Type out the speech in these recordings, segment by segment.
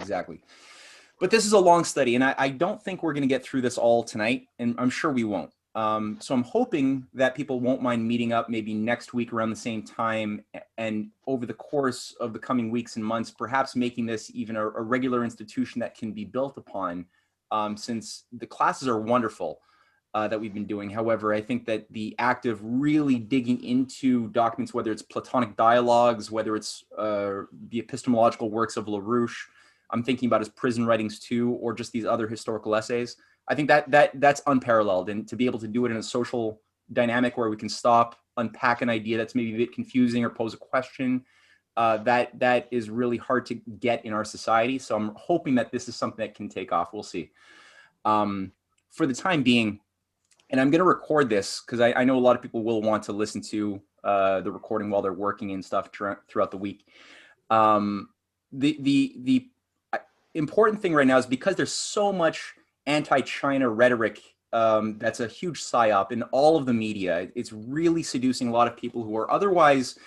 exactly. But this is a long study, and I don't think we're going to get through this all tonight, and I'm sure we won't. So I'm hoping that people won't mind meeting up maybe next week around the same time, and over the course of the coming weeks and months, perhaps making this even a regular institution that can be built upon, since the classes are wonderful that we've been doing. However, I think that the act of really digging into documents, whether it's Platonic dialogues, whether it's the epistemological works of LaRouche, I'm thinking about his prison writings too, or just these other historical essays. I think that's unparalleled, and to be able to do it in a social dynamic where we can stop, unpack an idea that's maybe a bit confusing or pose a question, that is really hard to get in our society. So I'm hoping that this is something that can take off. We'll see. For the time being, and I'm going to record this because I know a lot of people will want to listen to the recording while they're working and stuff throughout the week. The important thing right now is because there's so much anti-China rhetoric that's a huge psyop in all of the media. It's really seducing a lot of people who are otherwise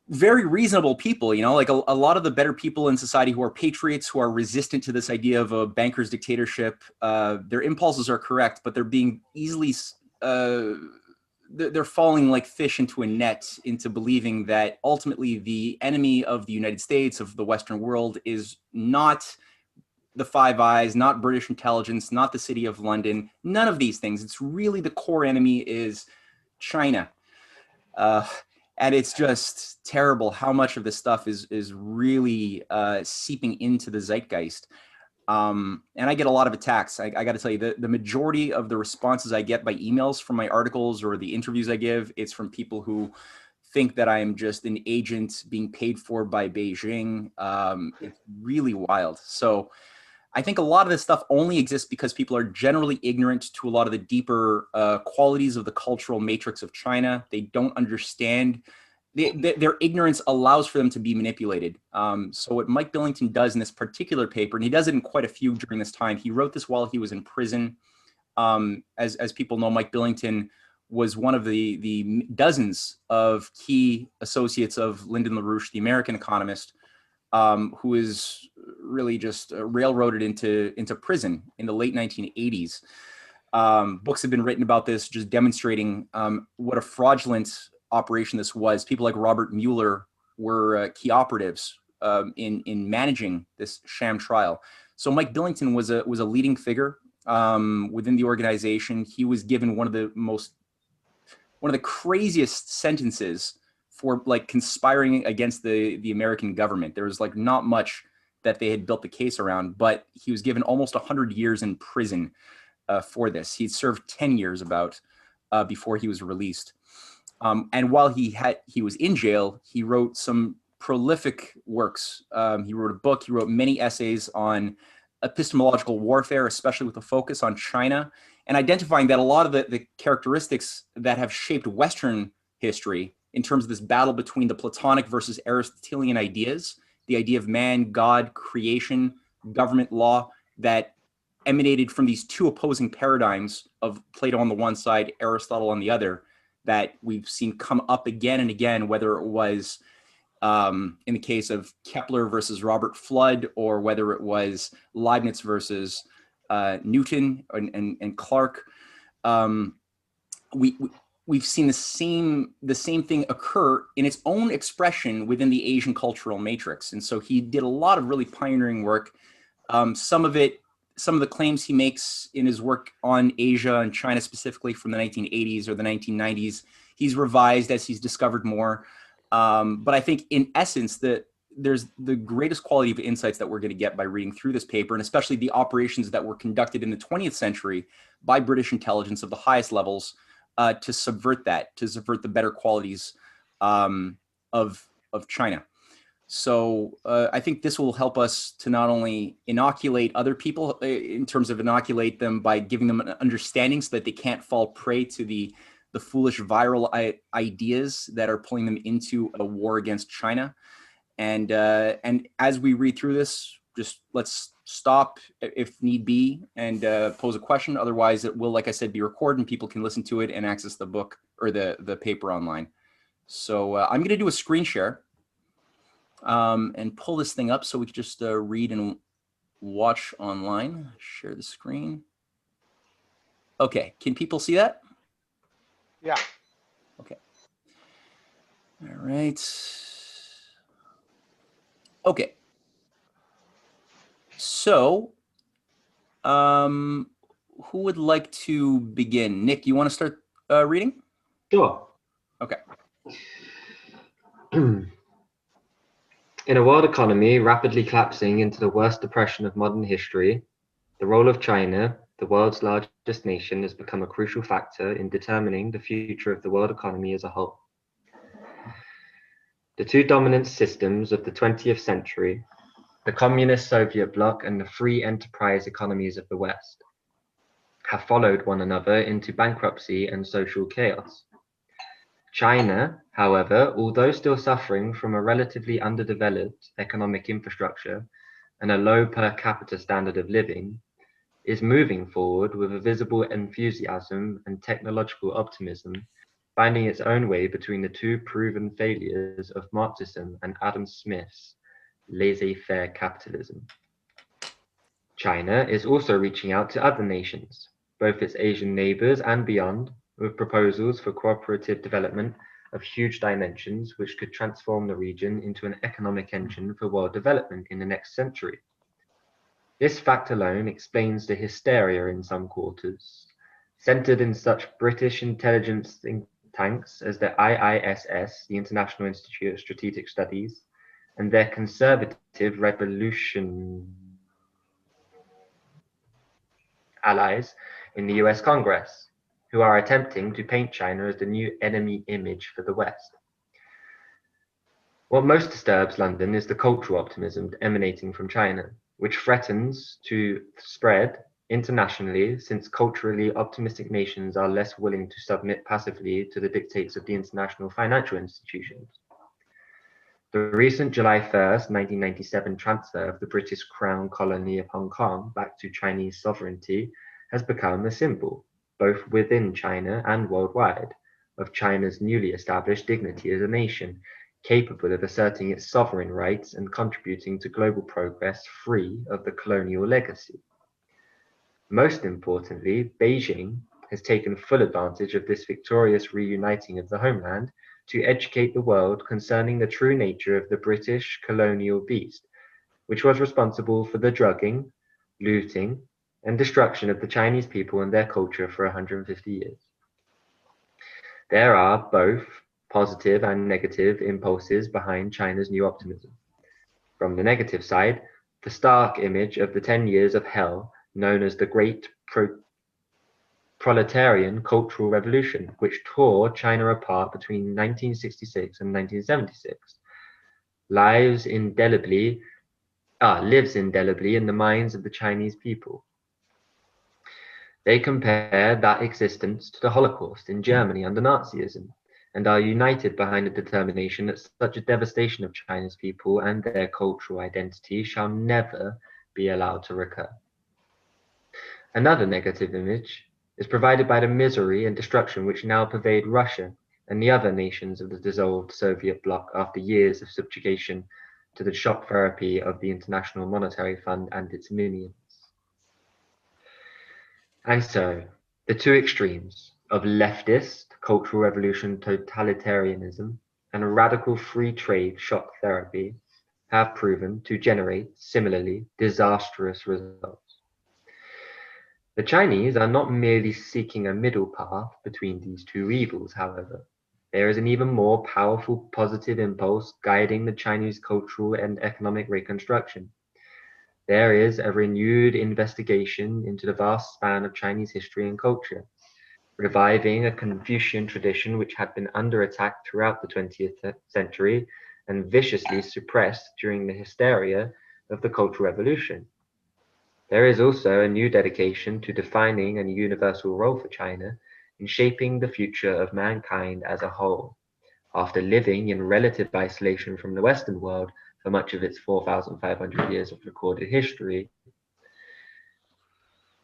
very reasonable people, you know, like a lot of the better people in society who are patriots, who are resistant to this idea of a banker's dictatorship. Their impulses are correct, but they're being easily, they're falling like fish into a net into believing that ultimately the enemy of the United States, of the Western world, is not the Five Eyes, not British intelligence, not the City of London, none of these things. It's really the core enemy is China. And it's just terrible how much of this stuff is really seeping into the zeitgeist. And I get a lot of attacks. I got to tell you, the majority of the responses I get by emails from my articles or the interviews I give, it's from people who think that I am just an agent being paid for by Beijing. It's really wild. So I think a lot of this stuff only exists because people are generally ignorant to a lot of the deeper qualities of the cultural matrix of China. They don't understand. Their ignorance allows for them to be manipulated. So what Mike Billington does in this particular paper, and he does it in quite a few during this time, he wrote this while he was in prison. As people know, Mike Billington was one of the dozens of key associates of Lyndon LaRouche, the American economist, who is really just railroaded into prison in the late 1980s. Books have been written about this, just demonstrating what a fraudulent operation this was. People like Robert Mueller were key operatives in managing this sham trial. So Mike Billington was a leading figure within the organization. He was given one of the craziest sentences for like conspiring against the American government. There was like not much that they had built the case around, but he was given almost 100 years in prison for this. He'd served 10 years before he was released. And while he was in jail, he wrote some prolific works. He wrote a book, he wrote many essays on epistemological warfare, especially with a focus on China, and identifying that a lot of the characteristics that have shaped Western history in terms of this battle between the Platonic versus Aristotelian ideas, the idea of man, God, creation, government, law, that emanated from these two opposing paradigms of Plato on the one side, Aristotle on the other, that we've seen come up again and again, whether it was in the case of Kepler versus Robert Flood, or whether it was Leibniz versus Newton and Clarke. We've seen the same thing occur in its own expression within the Asian cultural matrix. And so he did a lot of really pioneering work. Some of the claims he makes in his work on Asia and China specifically from the 1980s or the 1990s, he's revised as he's discovered more. But I think in essence that there's the greatest quality of insights that we're going to get by reading through this paper, and especially the operations that were conducted in the 20th century by British intelligence of the highest levels to subvert the better qualities of China. So I think this will help us to not only inoculate other people in terms of inoculate them by giving them an understanding so that they can't fall prey to the foolish viral ideas that are pulling them into a war against China. And as we read through this, just let's stop if need be and pose a question. Otherwise, it will, like I said, be recorded and people can listen to it and access the book or the paper online. So I'm going to do a screen share. and pull this thing up so we can just read and watch online. Share the screen. Okay, can people see that? Yeah. Okay. All right. Okay. So, who would like to begin? Nick, you want to start reading? Sure. Okay. In a world economy rapidly collapsing into the worst depression of modern history, the role of China, the world's largest nation, has become a crucial factor in determining the future of the world economy as a whole. The two dominant systems of the 20th century, the communist Soviet bloc and the free enterprise economies of the West, have followed one another into bankruptcy and social chaos. China, however, although still suffering from a relatively underdeveloped economic infrastructure and a low per capita standard of living, is moving forward with a visible enthusiasm and technological optimism, finding its own way between the two proven failures of Marxism and Adam Smith's laissez-faire capitalism. China is also reaching out to other nations, both its Asian neighbors and beyond, with proposals for cooperative development of huge dimensions which could transform the region into an economic engine for world development in the next century. This fact alone explains the hysteria in some quarters, centered in such British intelligence think tanks as the IISS, the International Institute of Strategic Studies, and their conservative revolution allies in the US Congress, who are attempting to paint China as the new enemy image for the West. What most disturbs London is the cultural optimism emanating from China, which threatens to spread internationally since culturally optimistic nations are less willing to submit passively to the dictates of the international financial institutions. The recent July 1st, 1997 transfer of the British Crown colony of Hong Kong back to Chinese sovereignty has become a symbol, both within China and worldwide, of China's newly established dignity as a nation, capable of asserting its sovereign rights and contributing to global progress free of the colonial legacy. Most importantly, Beijing has taken full advantage of this victorious reuniting of the homeland to educate the world concerning the true nature of the British colonial beast, which was responsible for the drugging, looting, and destruction of the Chinese people and their culture for 150 years. There are both positive and negative impulses behind China's new optimism. From the negative side, the stark image of the 10 years of hell known as the Great Proletarian Cultural Revolution, which tore China apart between 1966 and 1976, lives indelibly in the minds of the Chinese people. They compare that existence to the Holocaust in Germany under Nazism, and are united behind the determination that such a devastation of China's people and their cultural identity shall never be allowed to recur. Another negative image is provided by the misery and destruction which now pervade Russia and the other nations of the dissolved Soviet bloc after years of subjugation to the shock therapy of the International Monetary Fund and its minions. And so, the two extremes of leftist cultural revolution totalitarianism and radical free trade shock therapy have proven to generate similarly disastrous results. The Chinese are not merely seeking a middle path between these two evils, however. There is an even more powerful positive impulse guiding the Chinese cultural and economic reconstruction. There is a renewed investigation into the vast span of Chinese history and culture, reviving a Confucian tradition which had been under attack throughout the 20th century and viciously suppressed during the hysteria of the Cultural Revolution. There is also a new dedication to defining a universal role for China in shaping the future of mankind as a whole, after living in relative isolation from the Western world for much of its 4,500 years of recorded history.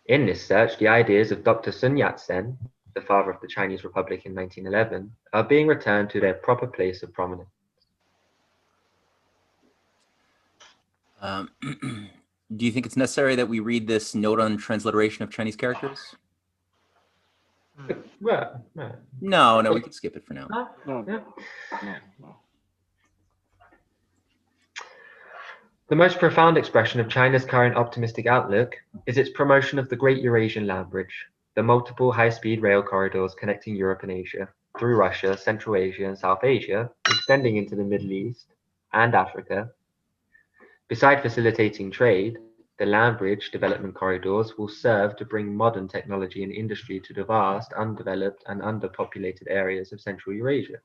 In this search, the ideas of Dr. Sun Yat-sen, the father of the Chinese Republic in 1911, are being returned to their proper place of prominence. Do you think it's necessary that we read this note on transliteration of Chinese characters? Well, No, we can skip it for now. No. The most profound expression of China's current optimistic outlook is its promotion of the Great Eurasian Land Bridge, the multiple high-speed rail corridors connecting Europe and Asia, through Russia, Central Asia, and South Asia, extending into the Middle East and Africa. Beside facilitating trade, the land bridge development corridors will serve to bring modern technology and industry to the vast, undeveloped, and underpopulated areas of Central Eurasia.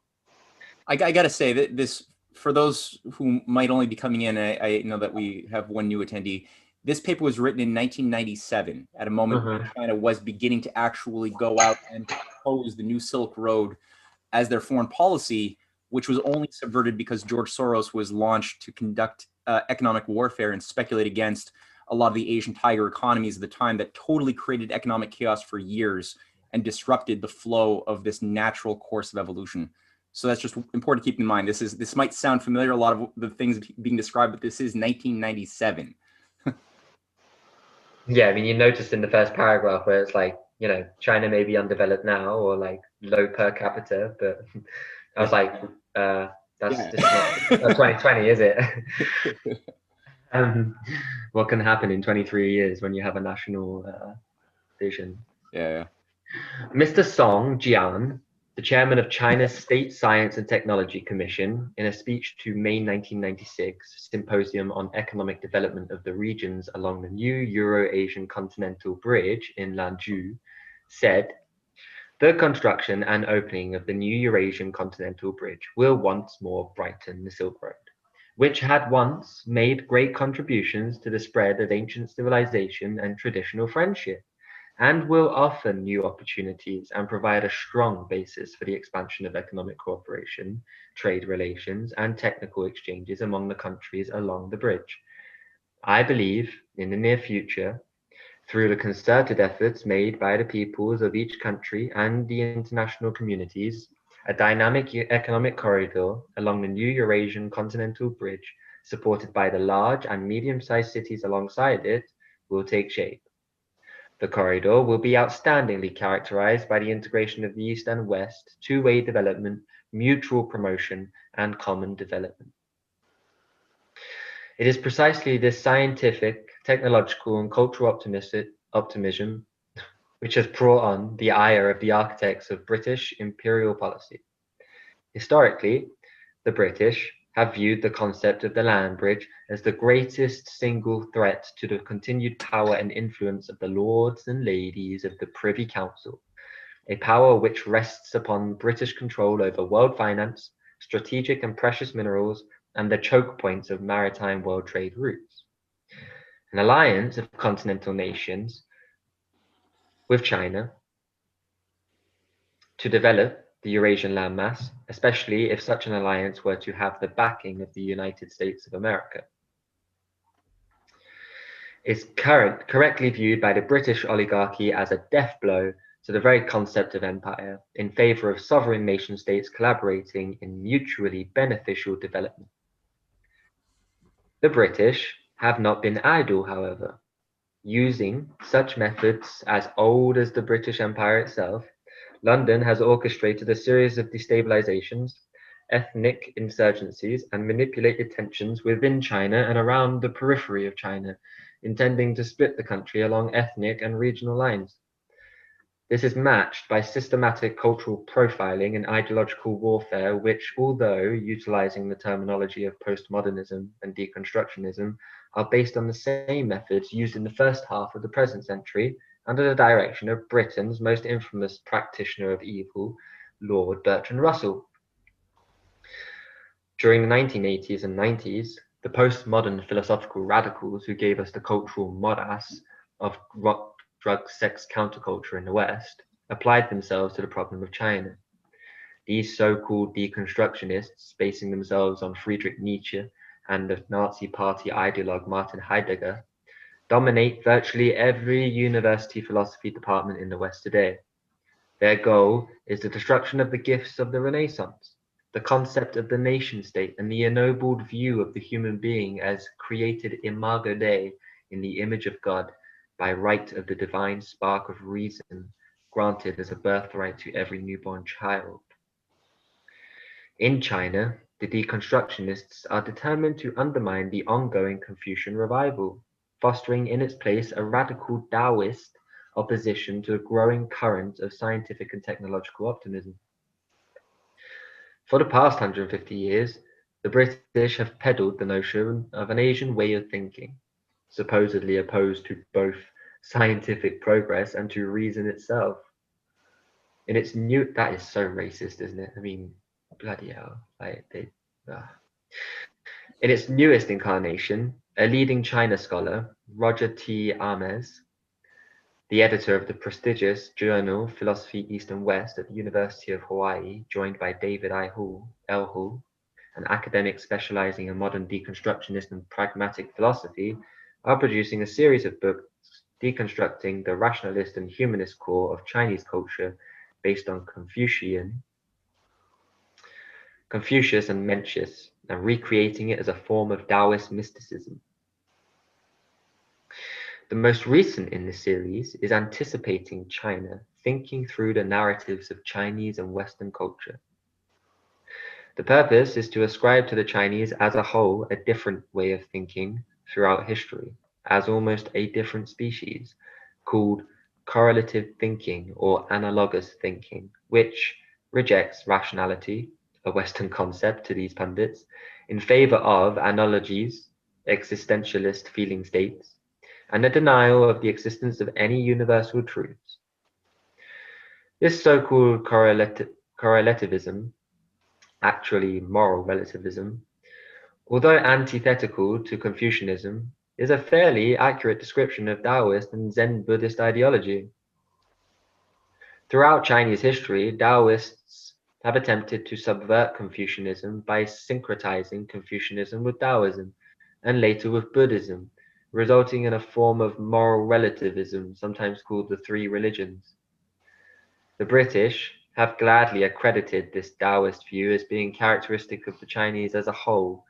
I got to say that this, for those who might only be coming in, I know that we have one new attendee. This paper was written in 1997 at a moment when China was beginning to actually go out and propose the new Silk Road as their foreign policy, which was only subverted because George Soros was launched to conduct economic warfare and speculate against a lot of the Asian tiger economies at the time that totally created economic chaos for years and disrupted the flow of this natural course of evolution. So that's just important to keep in mind. This might sound familiar, a lot of the things being described, but this is 1997. Yeah, I mean, you noticed in the first paragraph where it's like, you know, China may be undeveloped now or like low per capita, but I was like, this is not 2020, is it? What can happen in 23 years when you have a national vision? Yeah. Mr. Song Jian, the chairman of China's State Science and Technology Commission, in a speech to May 1996 Symposium on Economic Development of the Regions along the new Euro-Asian Continental Bridge in Lanzhou, said, "The construction and opening of the new Eurasian Continental Bridge will once more brighten the Silk Road, which had once made great contributions to the spread of ancient civilization and traditional friendship, and will offer new opportunities and provide a strong basis for the expansion of economic cooperation, trade relations, and technical exchanges among the countries along the bridge. I believe in the near future, through the concerted efforts made by the peoples of each country and the international communities, a dynamic economic corridor along the new Eurasian Continental Bridge, supported by the large and medium-sized cities alongside it, will take shape. The corridor will be outstandingly characterized by the integration of the East and West, two-way development, mutual promotion, and common development. It is precisely this scientific, technological, and cultural optimism which has brought on the ire of the architects of British imperial policy. Historically, the British have viewed the concept of the land bridge as the greatest single threat to the continued power and influence of the lords and ladies of the Privy Council, a power which rests upon British control over world finance, strategic and precious minerals, and the choke points of maritime world trade routes. An alliance of continental nations with China to develop the Eurasian landmass, especially if such an alliance were to have the backing of the United States of America, is correctly viewed by the British oligarchy as a death blow to the very concept of empire, in favor of sovereign nation states collaborating in mutually beneficial development. The British have not been idle, however. Using such methods as old as the British Empire itself, London has orchestrated a series of destabilizations, ethnic insurgencies, and manipulated tensions within China and around the periphery of China, intending to split the country along ethnic and regional lines. This is matched by systematic cultural profiling and ideological warfare, which, although utilizing the terminology of postmodernism and deconstructionism, are based on the same methods used in the first half of the present century under the direction of Britain's most infamous practitioner of evil, Lord Bertrand Russell. During the 1980s and 90s, the postmodern philosophical radicals who gave us the cultural morass of rock, drug, sex counterculture in the West applied themselves to the problem of China. These so-called deconstructionists, basing themselves on Friedrich Nietzsche and the Nazi Party ideologue Martin Heidegger, dominate virtually every university philosophy department in the West today. Their goal is the destruction of the gifts of the Renaissance, the concept of the nation state, and the ennobled view of the human being as created imago Dei, in the image of God, by right of the divine spark of reason granted as a birthright to every newborn child. In China, the deconstructionists are determined to undermine the ongoing Confucian revival, fostering in its place a radical Taoist opposition to a growing current of scientific and technological optimism. For the past 150 years, the British have peddled the notion of an Asian way of thinking, supposedly opposed to both scientific progress and to reason itself. In its new, that is so racist, isn't it? I mean, bloody hell. In its newest incarnation, a leading China scholar, Roger T. Ames, the editor of the prestigious journal Philosophy East and West at the University of Hawaii, joined by David L. Hull, an academic specializing in modern deconstructionist and pragmatic philosophy, are producing a series of books deconstructing the rationalist and humanist core of Chinese culture based on Confucius and Mencius, and recreating it as a form of Taoist mysticism. The most recent in the series is Anticipating China, thinking through the narratives of Chinese and Western culture. The purpose is to ascribe to the Chinese as a whole a different way of thinking throughout history, as almost a different species, called correlative thinking or analogous thinking, which rejects rationality, a Western concept to these pundits, in favor of analogies, existentialist feeling states, and the denial of the existence of any universal truths. This so-called correlativism, actually moral relativism, although antithetical to Confucianism, is a fairly accurate description of Taoist and Zen Buddhist ideology. Throughout Chinese history, Taoists have attempted to subvert Confucianism by syncretizing Confucianism with Taoism, and later with Buddhism, resulting in a form of moral relativism, sometimes called the three religions. The British have gladly accredited this Taoist view as being characteristic of the Chinese as a whole,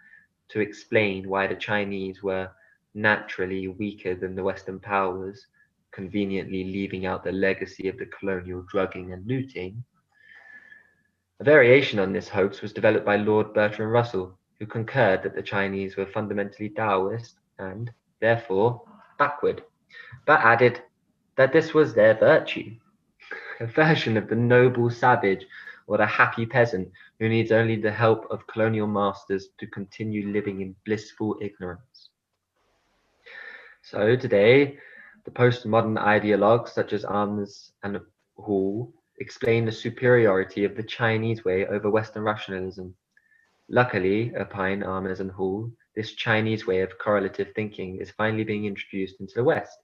to explain why the Chinese were naturally weaker than the Western powers, conveniently leaving out the legacy of the colonial drugging and looting. A variation on this hoax was developed by Lord Bertrand Russell, who concurred that the Chinese were fundamentally Taoist and, therefore, backward, but added that this was their virtue, a version of the noble savage or the happy peasant who needs only the help of colonial masters to continue living in blissful ignorance. So today, the postmodern ideologues such as Ames and Hall explain the superiority of the Chinese way over Western rationalism. Luckily, opine Ames and Hall, this Chinese way of correlative thinking is finally being introduced into the West,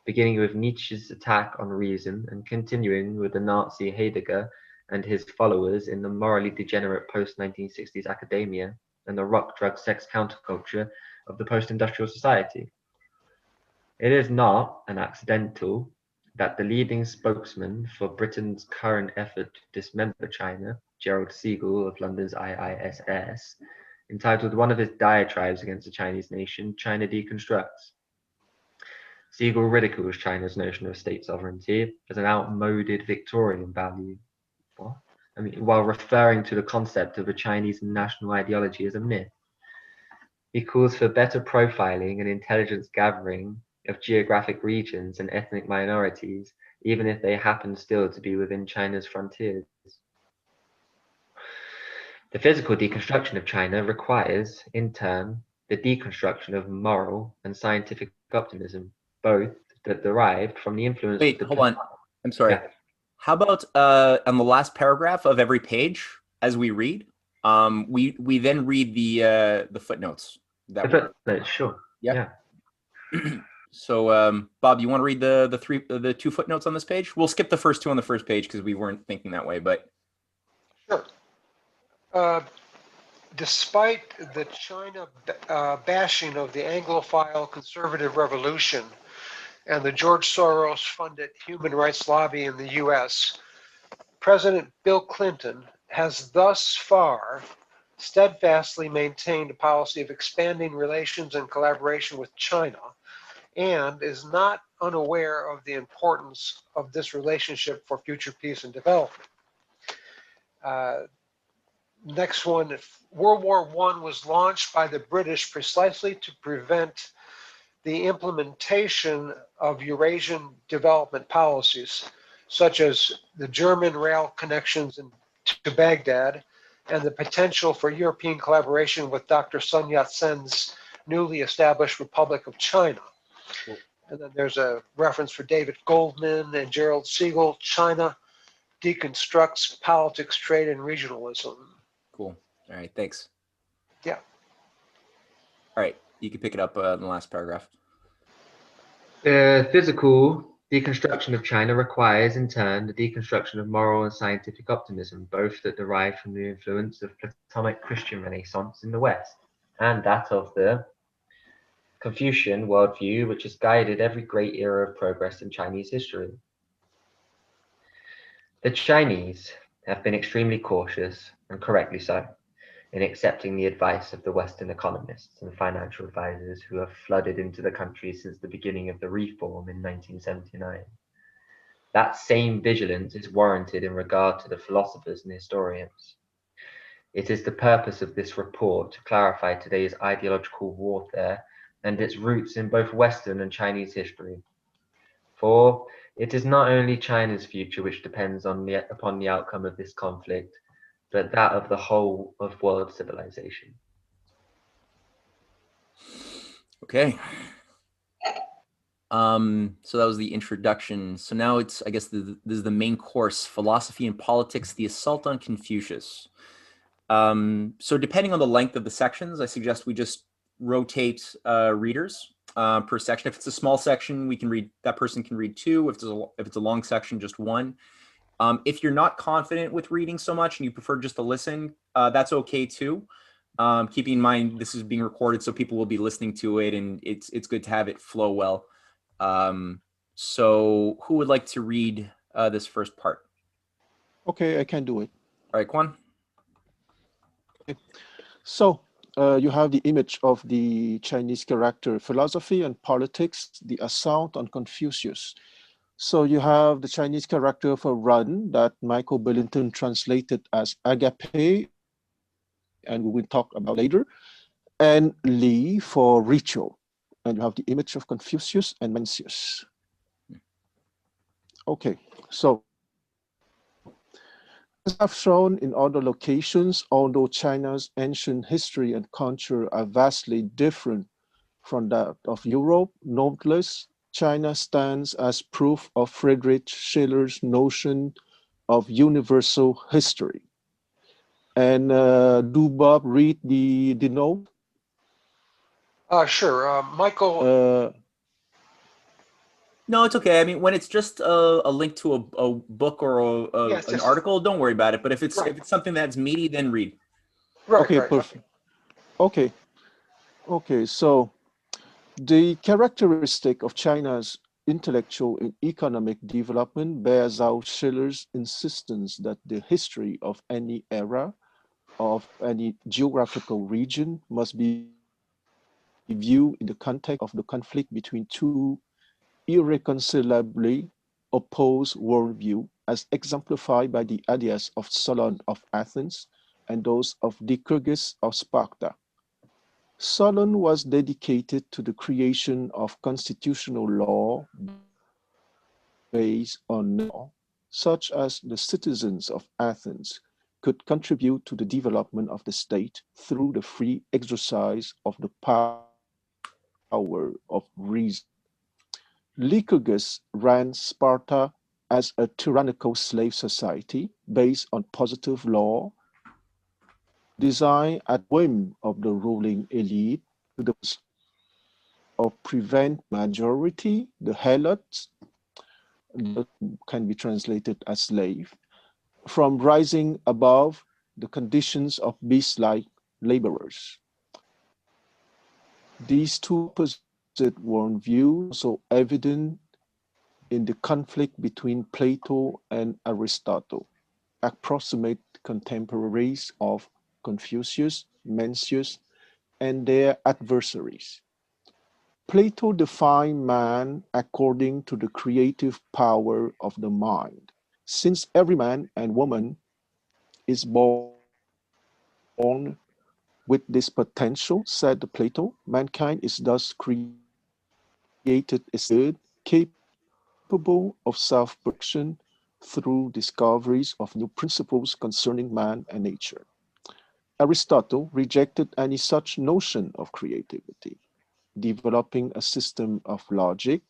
beginning with Nietzsche's attack on reason and continuing with the Nazi Heidegger and his followers in the morally degenerate post-1960s academia and the rock, drug, sex counterculture of the post-industrial society. It is not an accidental that the leading spokesman for Britain's current effort to dismember China, Gerald Siegel of London's IISS, entitled one of his diatribes against the Chinese nation, China Deconstructs. Siegel ridicules China's notion of state sovereignty as an outmoded Victorian value. What? I mean, while referring to the concept of a Chinese national ideology as a myth. He calls for better profiling and intelligence gathering of geographic regions and ethnic minorities, even if they happen still to be within China's frontiers. The physical deconstruction of China requires, in turn, the deconstruction of moral and scientific optimism, both that derived from the influence Wait, of the... hold on. I'm sorry. Yeah. How about on the last paragraph of every page, as we read, we then read the footnotes. The footnotes, sure. Yep. Yeah. So, Bob, you want to read the two footnotes on this page? We'll skip the first two on the first page because we weren't thinking that way, but. Sure. Despite the China bashing of the Anglophile conservative revolution and the George Soros-funded human rights lobby in the U.S., President Bill Clinton has thus far steadfastly maintained a policy of expanding relations and collaboration with China, and is not unaware of the importance of this relationship for future peace and development. Next one, World War I was launched by the British precisely to prevent the implementation of Eurasian development policies, such as the German rail connections to Baghdad and the potential for European collaboration with Dr. Sun Yat-sen's newly established Republic of China. And then there's a reference for David Goldman and Gerald Siegel, China deconstructs politics, trade, and regionalism. Cool. All right, thanks. Yeah. All right, you can pick it up in the last paragraph. The physical deconstruction of China requires, in turn, the deconstruction of moral and scientific optimism, both that derive from the influence of Platonic Christian Renaissance in the West, and that of the Confucian worldview, which has guided every great era of progress in Chinese history. The Chinese have been extremely cautious, and correctly so, in accepting the advice of the Western economists and financial advisors who have flooded into the country since the beginning of the reform in 1979. That same vigilance is warranted in regard to the philosophers and historians. It is the purpose of this report to clarify today's ideological warfare and its roots in both Western and Chinese history. For it is not only China's future which depends upon the outcome of this conflict, but that of the whole of world civilization. Okay. So that was the introduction. So now it's, I guess, this is the main course, Philosophy and Politics, the Assault on Confucius. So depending on the length of the sections, I suggest we just rotate readers per section. If it's a small section, we can read, that person can read two. If it's a long section, just one. If you're not confident with reading so much and you prefer just to listen, that's okay too. Keeping in mind this is being recorded, so people will be listening to it, and it's good to have it flow well. So who would like to read this first part? Okay, I can do it. All right, Quan. Okay. So you have the image of the Chinese character Philosophy and Politics, the Assault on Confucius. So you have the Chinese character for run that Michael Billington translated as agape, and we will talk about later, and Li for ritual. And you have the image of Confucius and Mencius. Okay, so as I've shown in other locations, although China's ancient history and culture are vastly different from that of Europe, nonetheless, China stands as proof of Friedrich Schiller's notion of universal history. And do Bob read the note? Sure. Michael. No, it's okay. I mean, when it's just a link to a book or an article, don't worry about it. But if it's something that's meaty, then read. Right, okay, perfect. Okay. Okay, so the characteristic of China's intellectual and economic development bears out Schiller's insistence that the history of any era, of any geographical region, must be viewed in the context of the conflict between two irreconcilably opposed worldview, as exemplified by the ideas of Solon of Athens and those of Lycurgus of Sparta. Solon was dedicated to the creation of constitutional law based on law, such as the citizens of Athens could contribute to the development of the state through the free exercise of the power of reason. Lycurgus ran Sparta as a tyrannical slave society based on positive law, designed at whim of the ruling elite to the of prevent majority, the helots, that can be translated as slave, from rising above the conditions of beast-like laborers. These two opposite worldviews are so evident in the conflict between Plato and Aristotle. approximate contemporaries of Confucius, Mencius, and their adversaries. Plato defined man according to the creative power of the mind. Since every man and woman is born with this potential, said Plato, mankind is thus created essentially good, capable of self-protection through discoveries of new principles concerning man and nature. Aristotle rejected any such notion of creativity, developing a system of logic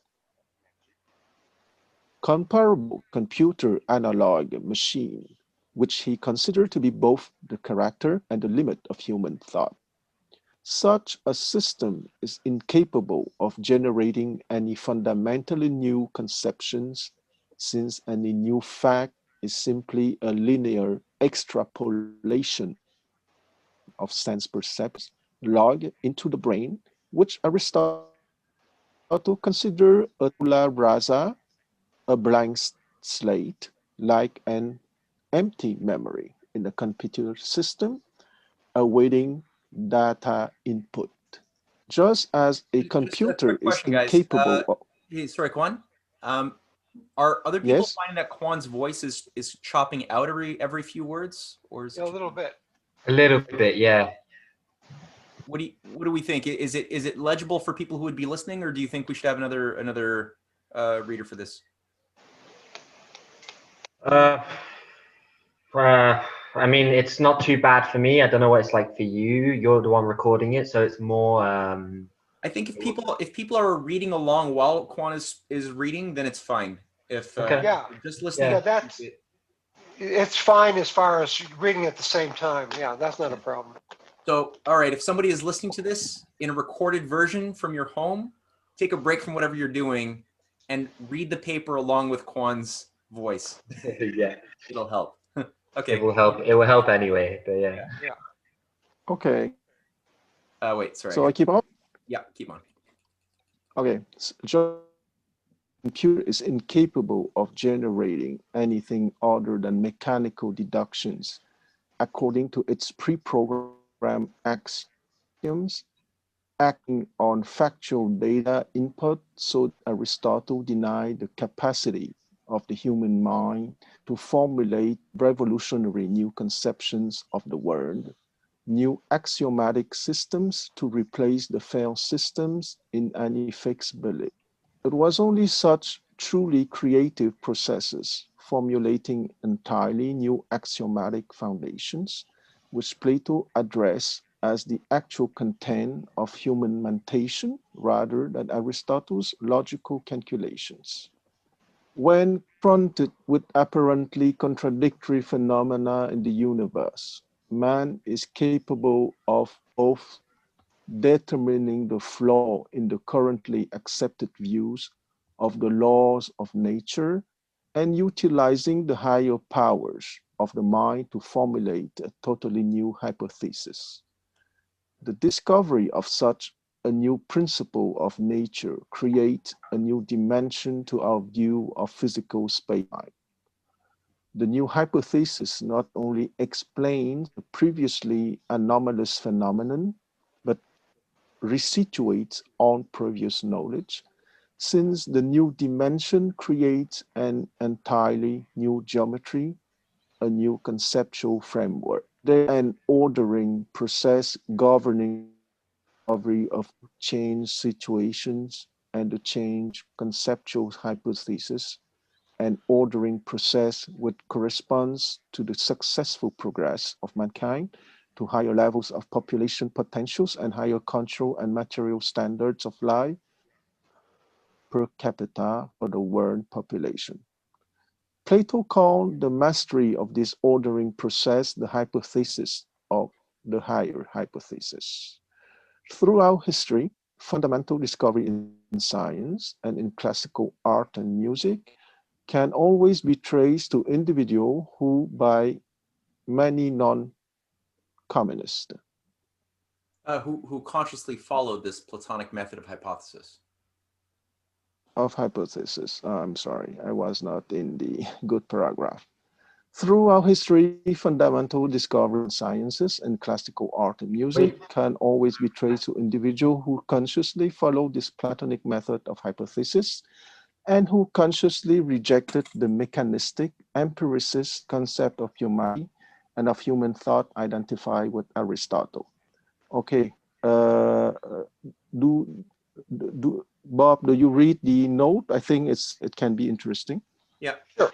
comparable computer analog machine, which he considered to be both the character and the limit of human thought. Such a system is incapable of generating any fundamentally new conceptions, since any new fact is simply a linear extrapolation of sense perceptions log into the brain, which Aristotle considered a tabula rasa, a blank slate, like an empty memory in a computer system awaiting data input. Just as a Just a computer quick is question, guys. incapable of, Hey, sorry, Kwan. Are other people yes, finding that Kwan's voice is chopping out every few words, or is Yeah, a little bit. A little bit, yeah. what do we think? Is it legible for people who would be listening, or do you think we should have another reader for this? Uh, I mean, it's not too bad for me. I don't know what it's like for you. You're the one recording it, so it's more. I think if people are reading along while Kwan is reading, then it's fine. If Okay. Yeah, just listening, yeah, it's fine as far as reading at the same time. Yeah, that's not a problem. So, all right, if somebody is listening to this in a recorded version from your home, take a break from whatever you're doing and read the paper along with Kwan's voice. Yeah, It'll help. Okay. it will help. It will help anyway. But yeah. Yeah. okay. Wait, sorry. So I keep on? Yeah, keep on. Okay. Just computer is incapable of generating anything other than mechanical deductions according to its pre-programmed axioms, acting on factual data input, so Aristotle denied the capacity of the human mind to formulate revolutionary new conceptions of the world, new axiomatic systems to replace the failed systems in any fixed belief. It was only such truly creative processes, formulating entirely new axiomatic foundations, which Plato addressed as the actual content of human mentation rather than Aristotle's logical calculations. When confronted with apparently contradictory phenomena in the universe, man is capable of both determining the flaw in the currently accepted views of the laws of nature and utilizing the higher powers of the mind to formulate a totally new hypothesis. The discovery of such a new principle of nature creates a new dimension to our view of physical space-time. The new hypothesis not only explains the previously anomalous phenomenon, but resituates on previous knowledge, since the new dimension creates an entirely new geometry, a new conceptual framework. There an ordering process governing the discovery of change situations and the change conceptual hypothesis, an ordering process which corresponds to the successful progress of mankind to higher levels of population potentials and higher cultural and material standards of life per capita for the world population. Plato called the mastery of this ordering process the hypothesis of the higher hypothesis. Throughout history, fundamental discovery in science and in classical art and music can always be traced to individuals who, by many non-communist, Who consciously followed this Platonic method of hypothesis? of hypothesis. I'm sorry, I was not in the good paragraph. Throughout history, fundamental discovery in sciences and classical art and music can always be traced to individuals who consciously follow this Platonic method of hypothesis and who consciously rejected the mechanistic, empiricist concept of humanity and of human thought identified with Aristotle. Okay, Bob, do you read the note? I think it can be interesting. Yeah. Sure.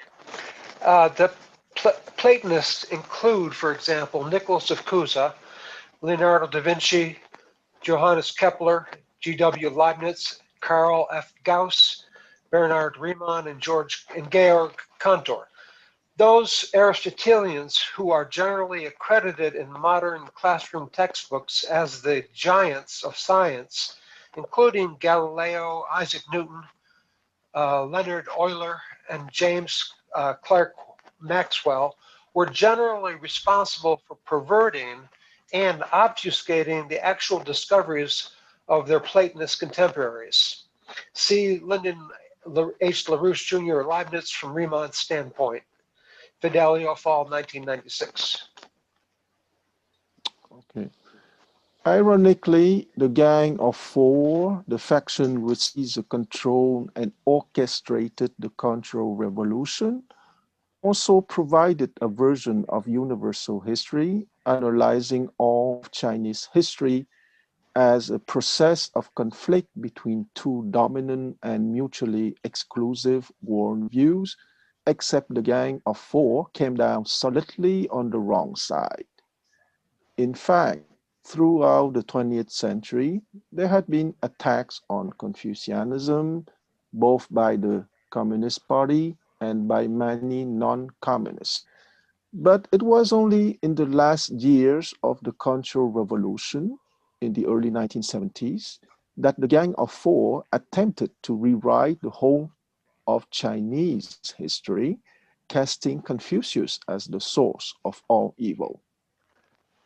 The Platonists include, for example, Nicholas of Cusa, Leonardo da Vinci, Johannes Kepler, G.W. Leibniz, Karl F. Gauss, Bernard Riemann, and Georg Cantor. Those Aristotelians who are generally accredited in modern classroom textbooks as the giants of science, including Galileo, Isaac Newton, Leonard Euler, and James Clerk Maxwell, were generally responsible for perverting and obfuscating the actual discoveries of their Platonist contemporaries. See Lyndon H. LaRouche Jr. Leibniz from Riemann's standpoint. Fidelio, fall 1996. Okay. Ironically, the Gang of Four, the faction which seized the control and orchestrated the Cultural Revolution, also provided a version of universal history, analyzing all of Chinese history as a process of conflict between two dominant and mutually exclusive worldviews, except the Gang of Four came down solidly on the wrong side. In fact, throughout the 20th century, there had been attacks on Confucianism, both by the Communist Party and by many non-communists. But it was only in the last years of the Cultural Revolution, in the early 1970s, that the Gang of Four attempted to rewrite the whole of Chinese history, casting Confucius as the source of all evil.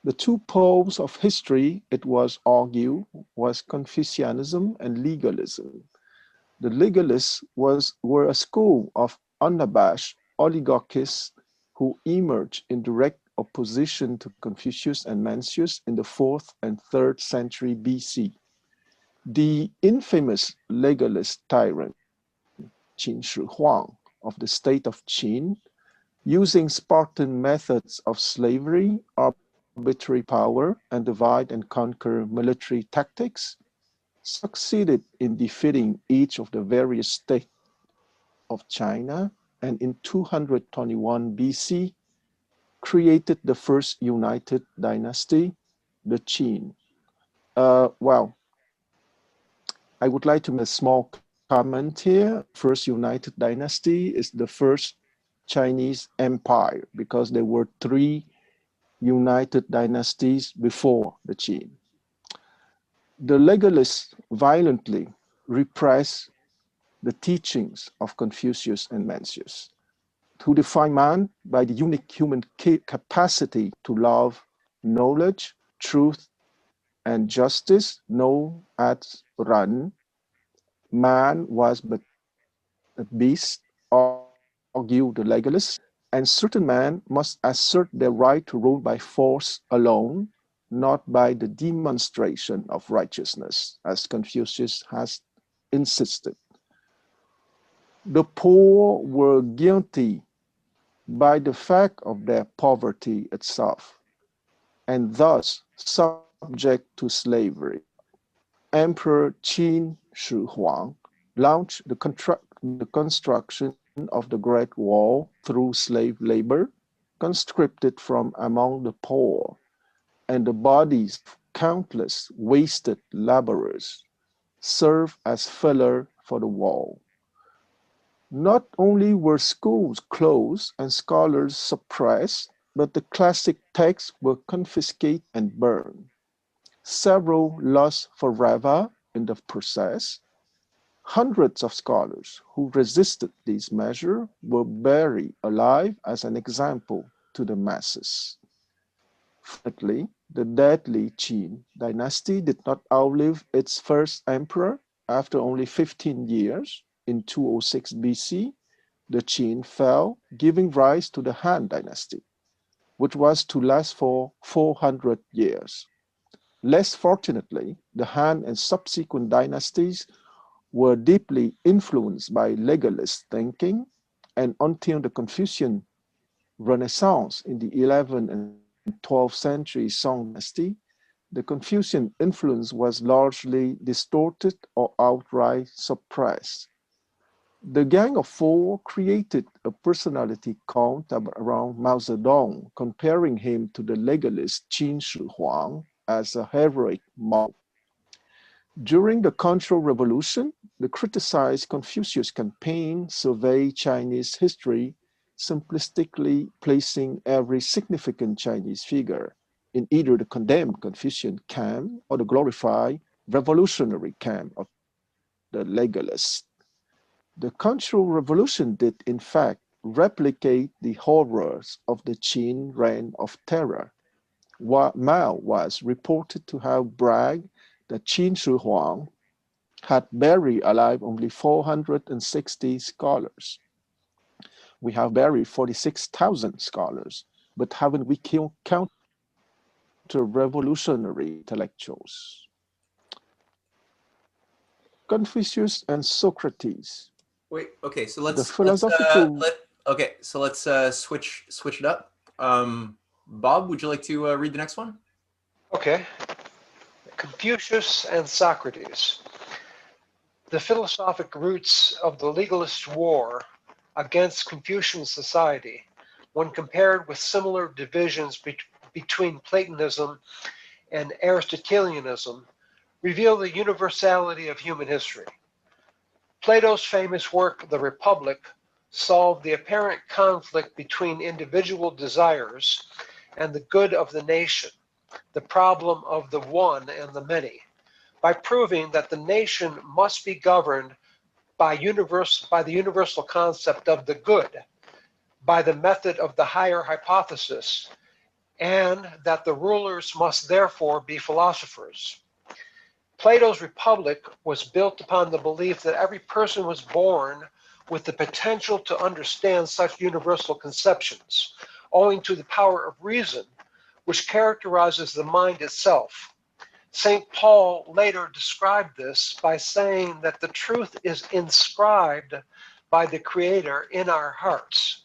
The two poles of history, it was argued, was Confucianism and legalism. The legalists were a school of unabashed oligarchists who emerged in direct opposition to Confucius and Mencius in the 4th and 3rd century BC. The infamous legalist tyrant Qin Shi Huang of the state of Qin, using Spartan methods of slavery, arbitrary power, and divide and conquer military tactics, succeeded in defeating each of the various states of China, and in 221 BC, created the first united dynasty, the Qin. Well, I would like to make a small comment here. First united dynasty is the first Chinese empire, because there were 3 united dynasties before the Qin. The legalists violently repressed the teachings of Confucius and Mencius, who define man by the unique human capacity to love knowledge, truth, and justice, known as Ren. Man was but a beast, argued the legalists, and certain men must assert their right to rule by force alone, not by the demonstration of righteousness, as Confucius has insisted. The poor were guilty by the fact of their poverty itself, and thus subject to slavery. Emperor Qin Shi Huang launched the construction of the Great Wall through slave labor, conscripted from among the poor, and the bodies of countless wasted laborers served as filler for the wall. Not only were schools closed and scholars suppressed, but the classic texts were confiscated and burned. Several lost forever in the process. Hundreds of scholars who resisted these measures were buried alive as an example to the masses. Fortunately, the deadly Qin dynasty did not outlive its first emperor. After only 15 years, in 206 BC, The Qin fell, giving rise to the Han Dynasty, which was to last for 400 years. Less fortunately, the Han and subsequent dynasties were deeply influenced by legalist thinking, and until the Confucian Renaissance in the 11th and 12th century Song dynasty, the Confucian influence was largely distorted or outright suppressed. The Gang of Four created a personality cult around Mao Zedong, comparing him to the legalist Qin Shi Huang as a heroic Mao. During the Cultural Revolution, the criticized Confucius campaign surveyed Chinese history, simplistically placing every significant Chinese figure in either the condemned Confucian camp or the glorified revolutionary camp of the legalists. The Cultural Revolution did, in fact, replicate the horrors of the Qin Reign of Terror. Mao was reported to have bragged that Qin Shi Huang had buried alive only 460 scholars. We have buried 46,000 scholars, but haven't we killed counter-revolutionary intellectuals? Confucius and Socrates. Wait, okay, so let's switch it up. Bob, would you like to read the next one? Okay. Confucius and Socrates. The philosophic roots of the legalist war against Confucian society, when compared with similar divisions between Platonism and Aristotelianism, reveal the universality of human history. Plato's famous work, The Republic, solved the apparent conflict between individual desires and the good of the nation, the problem of the one and the many, by proving that the nation must be governed by the universal concept of the good, by the method of the higher hypothesis, and that the rulers must therefore be philosophers. Plato's Republic was built upon the belief that every person was born with the potential to understand such universal conceptions, owing to the power of reason, which characterizes the mind itself. St. Paul later described this by saying that the truth is inscribed by the Creator in our hearts.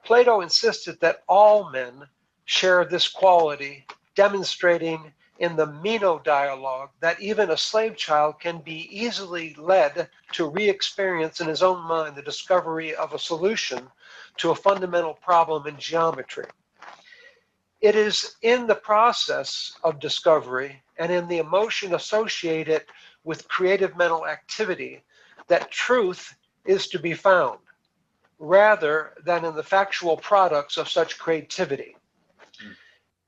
Plato insisted that all men share this quality, demonstrating in the Meno dialogue that even a slave child can be easily led to re-experience in his own mind the discovery of a solution to a fundamental problem in geometry. It is in the process of discovery and in the emotion associated with creative mental activity that truth is to be found, rather than in the factual products of such creativity.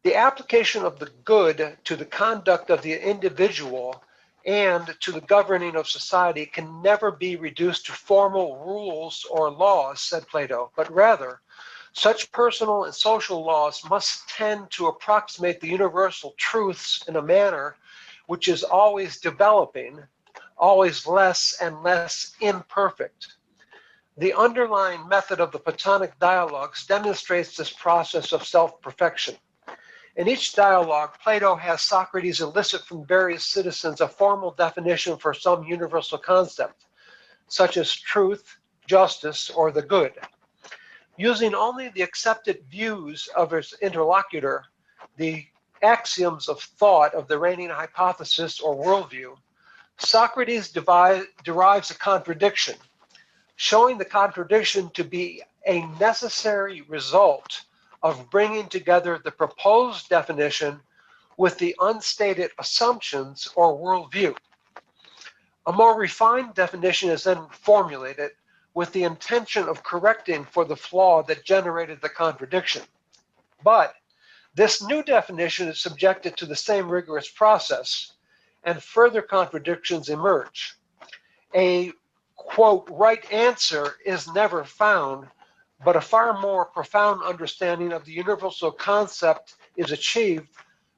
The application of the good to the conduct of the individual and to the governing of society can never be reduced to formal rules or laws, said Plato, but rather, such personal and social laws must tend to approximate the universal truths in a manner which is always developing, always less and less imperfect. The underlying method of the Platonic dialogues demonstrates this process of self-perfection. In each dialogue, Plato has Socrates elicit from various citizens a formal definition for some universal concept, such as truth, justice, or the good. Using only the accepted views of his interlocutor, the axioms of thought of the reigning hypothesis or worldview, Socrates derives a contradiction, showing the contradiction to be a necessary result of bringing together the proposed definition with the unstated assumptions or worldview. A more refined definition is then formulated with the intention of correcting for the flaw that generated the contradiction. But this new definition is subjected to the same rigorous process, and further contradictions emerge. A, quote, right answer is never found, but a far more profound understanding of the universal concept is achieved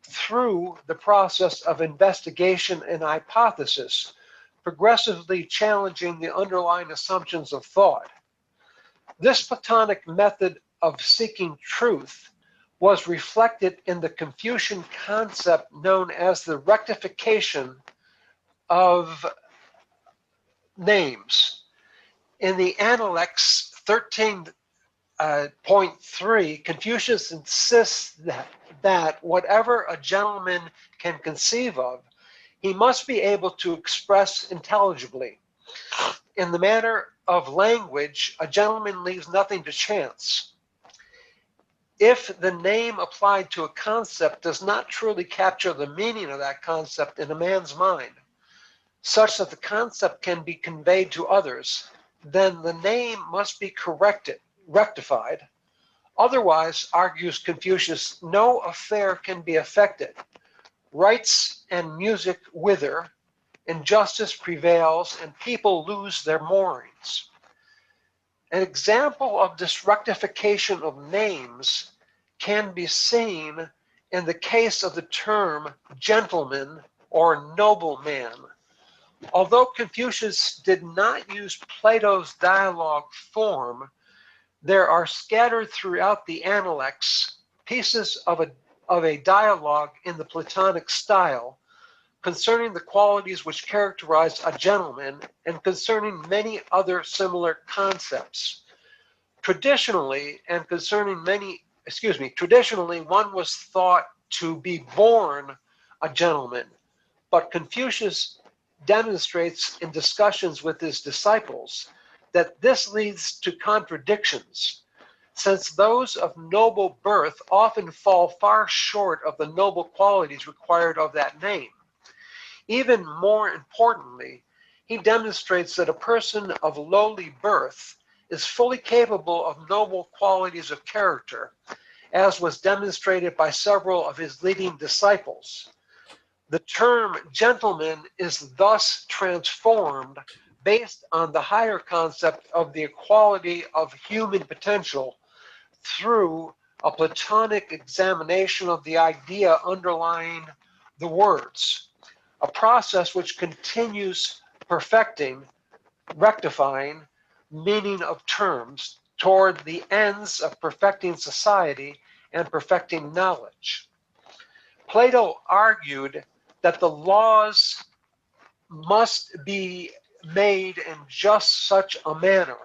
through the process of investigation and hypothesis, progressively challenging the underlying assumptions of thought. This Platonic method of seeking truth was reflected in the Confucian concept known as the rectification of names. In the Analects 13.3, Confucius insists that whatever a gentleman can conceive of, he must be able to express intelligibly. In the matter of language, a gentleman leaves nothing to chance. If the name applied to a concept does not truly capture the meaning of that concept in a man's mind, such that the concept can be conveyed to others, then the name must be rectified. Otherwise, argues Confucius, no affair can be effected. Rights and music wither, injustice prevails, and people lose their moorings. An example of this rectification of names can be seen in the case of the term gentleman or nobleman. Although Confucius did not use Plato's dialogue form, there are scattered throughout the Analects pieces of a dialogue in the Platonic style concerning the qualities which characterize a gentleman and concerning many other similar concepts. Traditionally, one was thought to be born a gentleman, but Confucius demonstrates in discussions with his disciples that this leads to contradictions, since those of noble birth often fall far short of the noble qualities required of that name. Even more importantly, he demonstrates that a person of lowly birth is fully capable of noble qualities of character, as was demonstrated by several of his leading disciples. The term gentleman is thus transformed based on the higher concept of the equality of human potential through a Platonic examination of the idea underlying the words, a process which continues perfecting, rectifying meaning of terms toward the ends of perfecting society and perfecting knowledge. Plato argued that the laws must be made in just such a manner,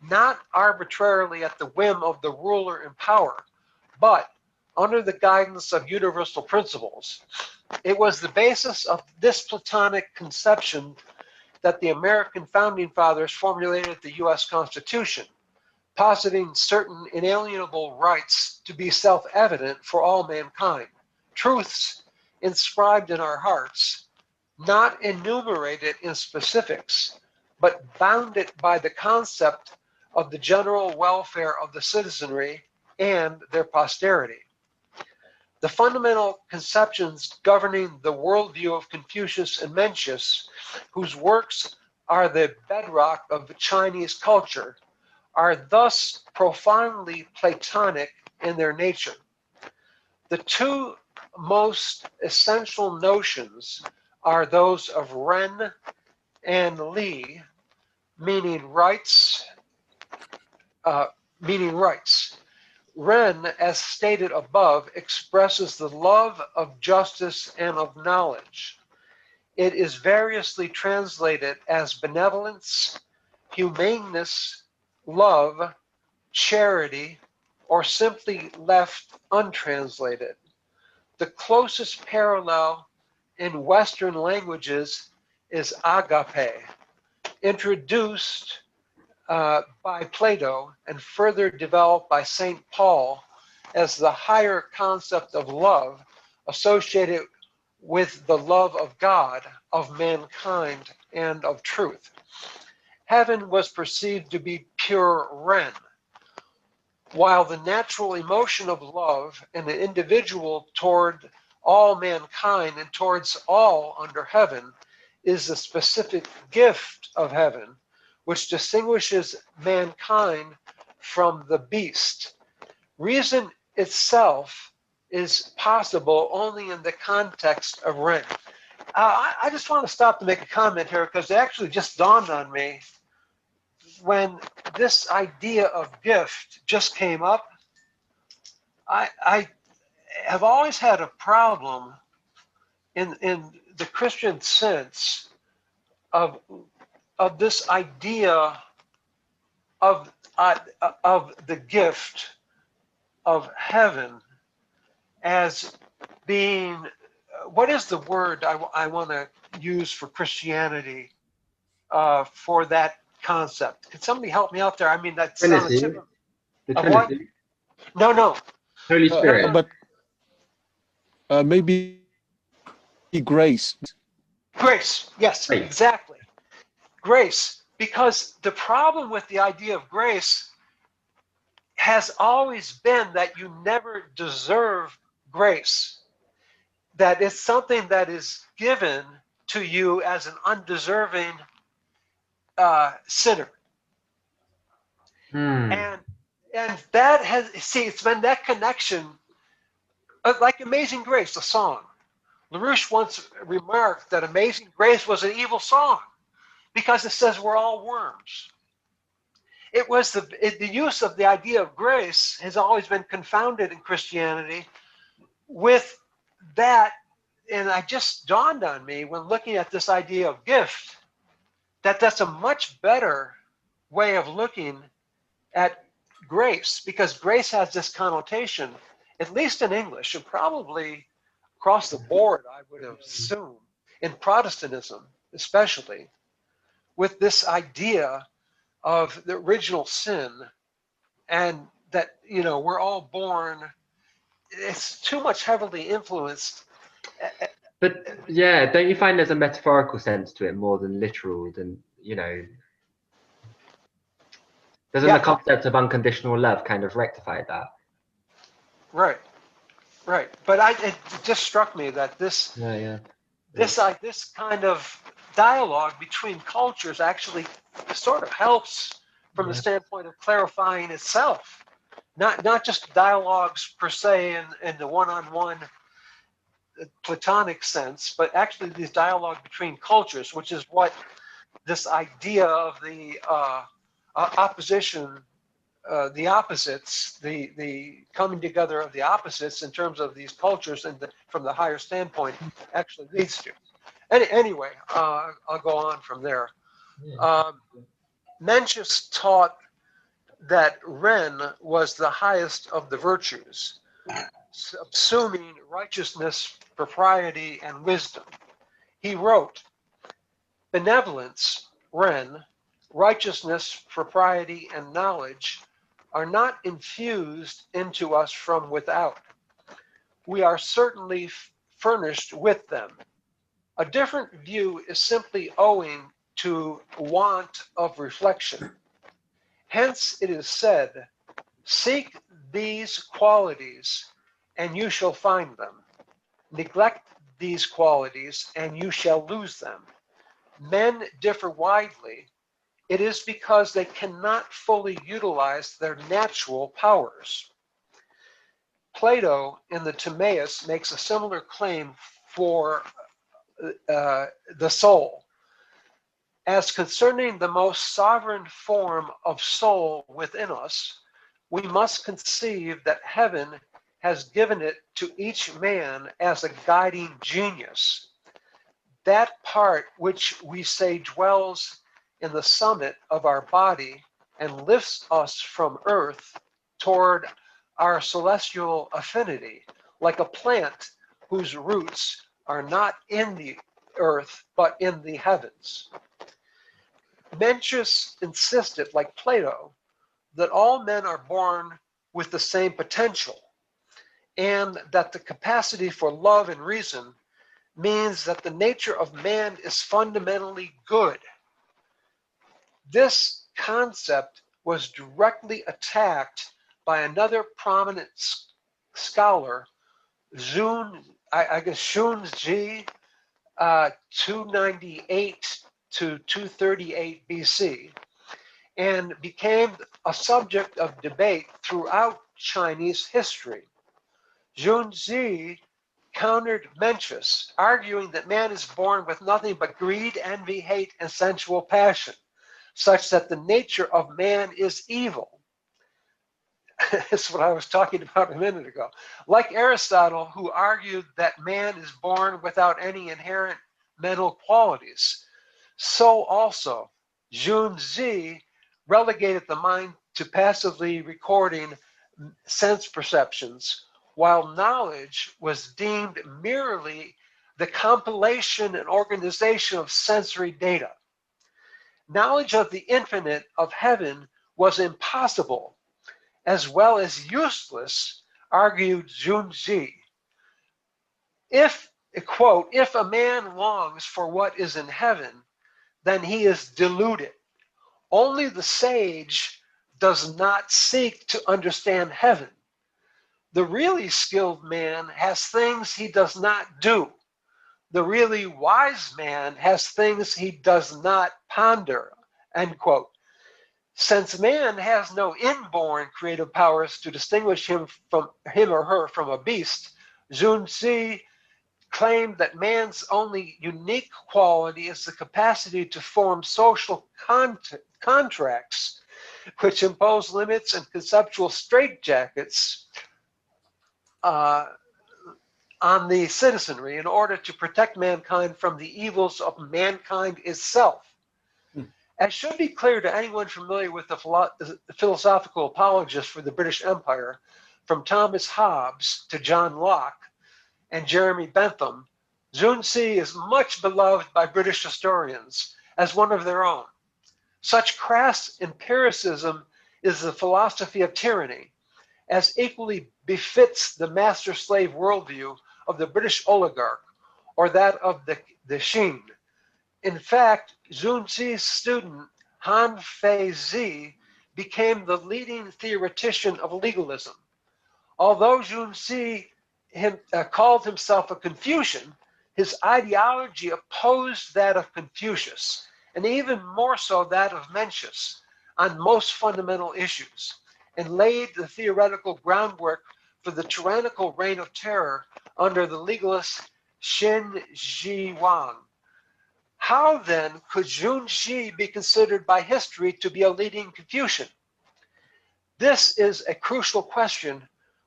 not arbitrarily at the whim of the ruler in power, but under the guidance of universal principles. It was the basis of this Platonic conception that the American founding fathers formulated the U.S. Constitution, positing certain inalienable rights to be self-evident for all mankind, truths inscribed in our hearts, not enumerated in specifics, but bounded by the concept of the general welfare of the citizenry and their posterity. The fundamental conceptions governing the worldview of Confucius and Mencius, whose works are the bedrock of Chinese culture, are thus profoundly Platonic in their nature. The two most essential notions are those of Ren and Li, meaning rights. Ren, as stated above, expresses the love of justice and of knowledge. It is variously translated as benevolence, humaneness, love, charity, or simply left untranslated. The closest parallel in Western languages is agape, introduced by Plato and further developed by St. Paul as the higher concept of love associated with the love of God, of mankind, and of truth. Heaven was perceived to be pure Ren, while the natural emotion of love in an individual toward all mankind and towards all under heaven is the specific gift of heaven, which distinguishes mankind from the beast. Reason itself is possible only in the context of Ren. I just want to stop to make a comment here because it actually just dawned on me. when this idea of gift just came up, I have always had a problem in the Christian sense of this idea of the gift of heaven as being, what is the word I want to use for Christianity for that concept? Can somebody help me out there? I mean, that's on the Trinity. tip The of what? Trinity. No. Holy Spirit. But maybe grace. Grace. Yes, Grace. exactly. Grace. Because the problem with the idea of grace has always been that you never deserve grace, that it's something that is given to you as an undeserving sinner. And that has, see, it's been that connection, like Amazing Grace, the song. LaRouche once remarked that Amazing Grace was an evil song because it says we're all worms. It was the use of the idea of grace has always been confounded in Christianity with that. And it just dawned on me when looking at this idea of gift, that that's a much better way of looking at grace, because grace has this connotation, at least in English, and probably across the board, I would assume, in Protestantism especially, with this idea of the original sin, and that, you know, we're all born, it's too much heavily influenced. But yeah, don't you find there's a metaphorical sense to it more than literal? Than, you know, doesn't the concept of unconditional love kind of rectify that? Right. But it just struck me that this kind of dialogue between cultures actually sort of helps from the standpoint of clarifying itself. Not just dialogues per se in the one-on-one Platonic sense, but actually these dialogue between cultures, which is what this idea of the opposition, the opposites, the coming together of the opposites in terms of these cultures and from the higher standpoint actually leads to. Anyway, I'll go on from there. Mencius taught that Ren was the highest of the virtues, subsuming righteousness, propriety, and wisdom. He wrote, benevolence, Ren, righteousness, propriety, and knowledge are not infused into us from without. We are certainly furnished with them. A different view is simply owing to want of reflection. Hence it is said, seek these qualities and you shall find them. Neglect these qualities and you shall lose them. Men differ widely. It is because they cannot fully utilize their natural powers. Plato in the Timaeus makes a similar claim for the soul. As concerning the most sovereign form of soul within us, we must conceive that heaven has given it to each man as a guiding genius. That part which we say dwells in the summit of our body and lifts us from earth toward our celestial affinity, like a plant whose roots are not in the earth, but in the heavens. Mencius insisted, like Plato, that all men are born with the same potential, and that the capacity for love and reason means that the nature of man is fundamentally good. This concept was directly attacked by another prominent scholar, Xunzi, 298 to 238 BC, and became a subject of debate throughout Chinese history. Xunzi countered Mencius, arguing that man is born with nothing but greed, envy, hate, and sensual passion. such that the nature of man is evil. That's what I was talking about a minute ago. Like Aristotle, who argued that man is born without any inherent mental qualities, so also Junzi relegated the mind to passively recording sense perceptions, while knowledge was deemed merely the compilation and organization of sensory data. Knowledge of the infinite of heaven was impossible, as well as useless, argued Junzi. If, quote, if a man longs for what is in heaven, then he is deluded. Only the sage does not seek to understand heaven. The really skilled man has things he does not do. The really wise man has things he does not ponder, end quote. Since man has no inborn creative powers to distinguish him or her from a beast, Junzi claimed that man's only unique quality is the capacity to form social contracts, which impose limits and conceptual straitjackets on the citizenry in order to protect mankind from the evils of mankind itself. As should be clear to anyone familiar with the philosophical apologists for the British Empire, from Thomas Hobbes to John Locke and Jeremy Bentham, Junzi is much beloved by British historians as one of their own. Such crass empiricism is the philosophy of tyranny, as equally befits the master-slave worldview of the British oligarch or that of the Qing. In fact, Junzi's student Han Fei-zi became the leading theoretician of legalism. Although Junzi called himself a Confucian, his ideology opposed that of Confucius, and even more so that of Mencius, on most fundamental issues, and laid the theoretical groundwork for the tyrannical reign of terror under the legalist Qin Shi Huang. How then could Junzi be considered by history to be a leading Confucian? This is a crucial question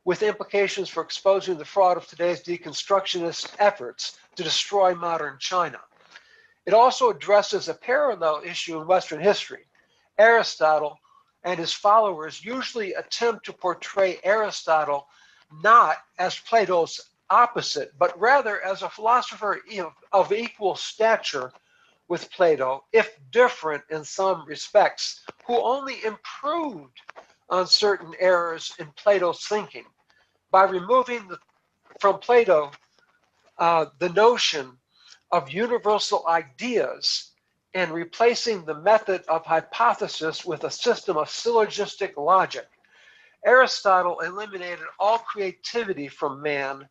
with implications for exposing the fraud of today's deconstructionist efforts to destroy modern China. It also addresses a parallel issue in Western history. Aristotle and his followers usually attempt to portray Aristotle not as Plato's opposite, but rather as a philosopher of equal stature with Plato, if different in some respects, who only improved on certain errors in Plato's thinking by removing from Plato the notion of universal ideas and replacing the method of hypothesis with a system of syllogistic logic. Aristotle eliminated all creativity from man,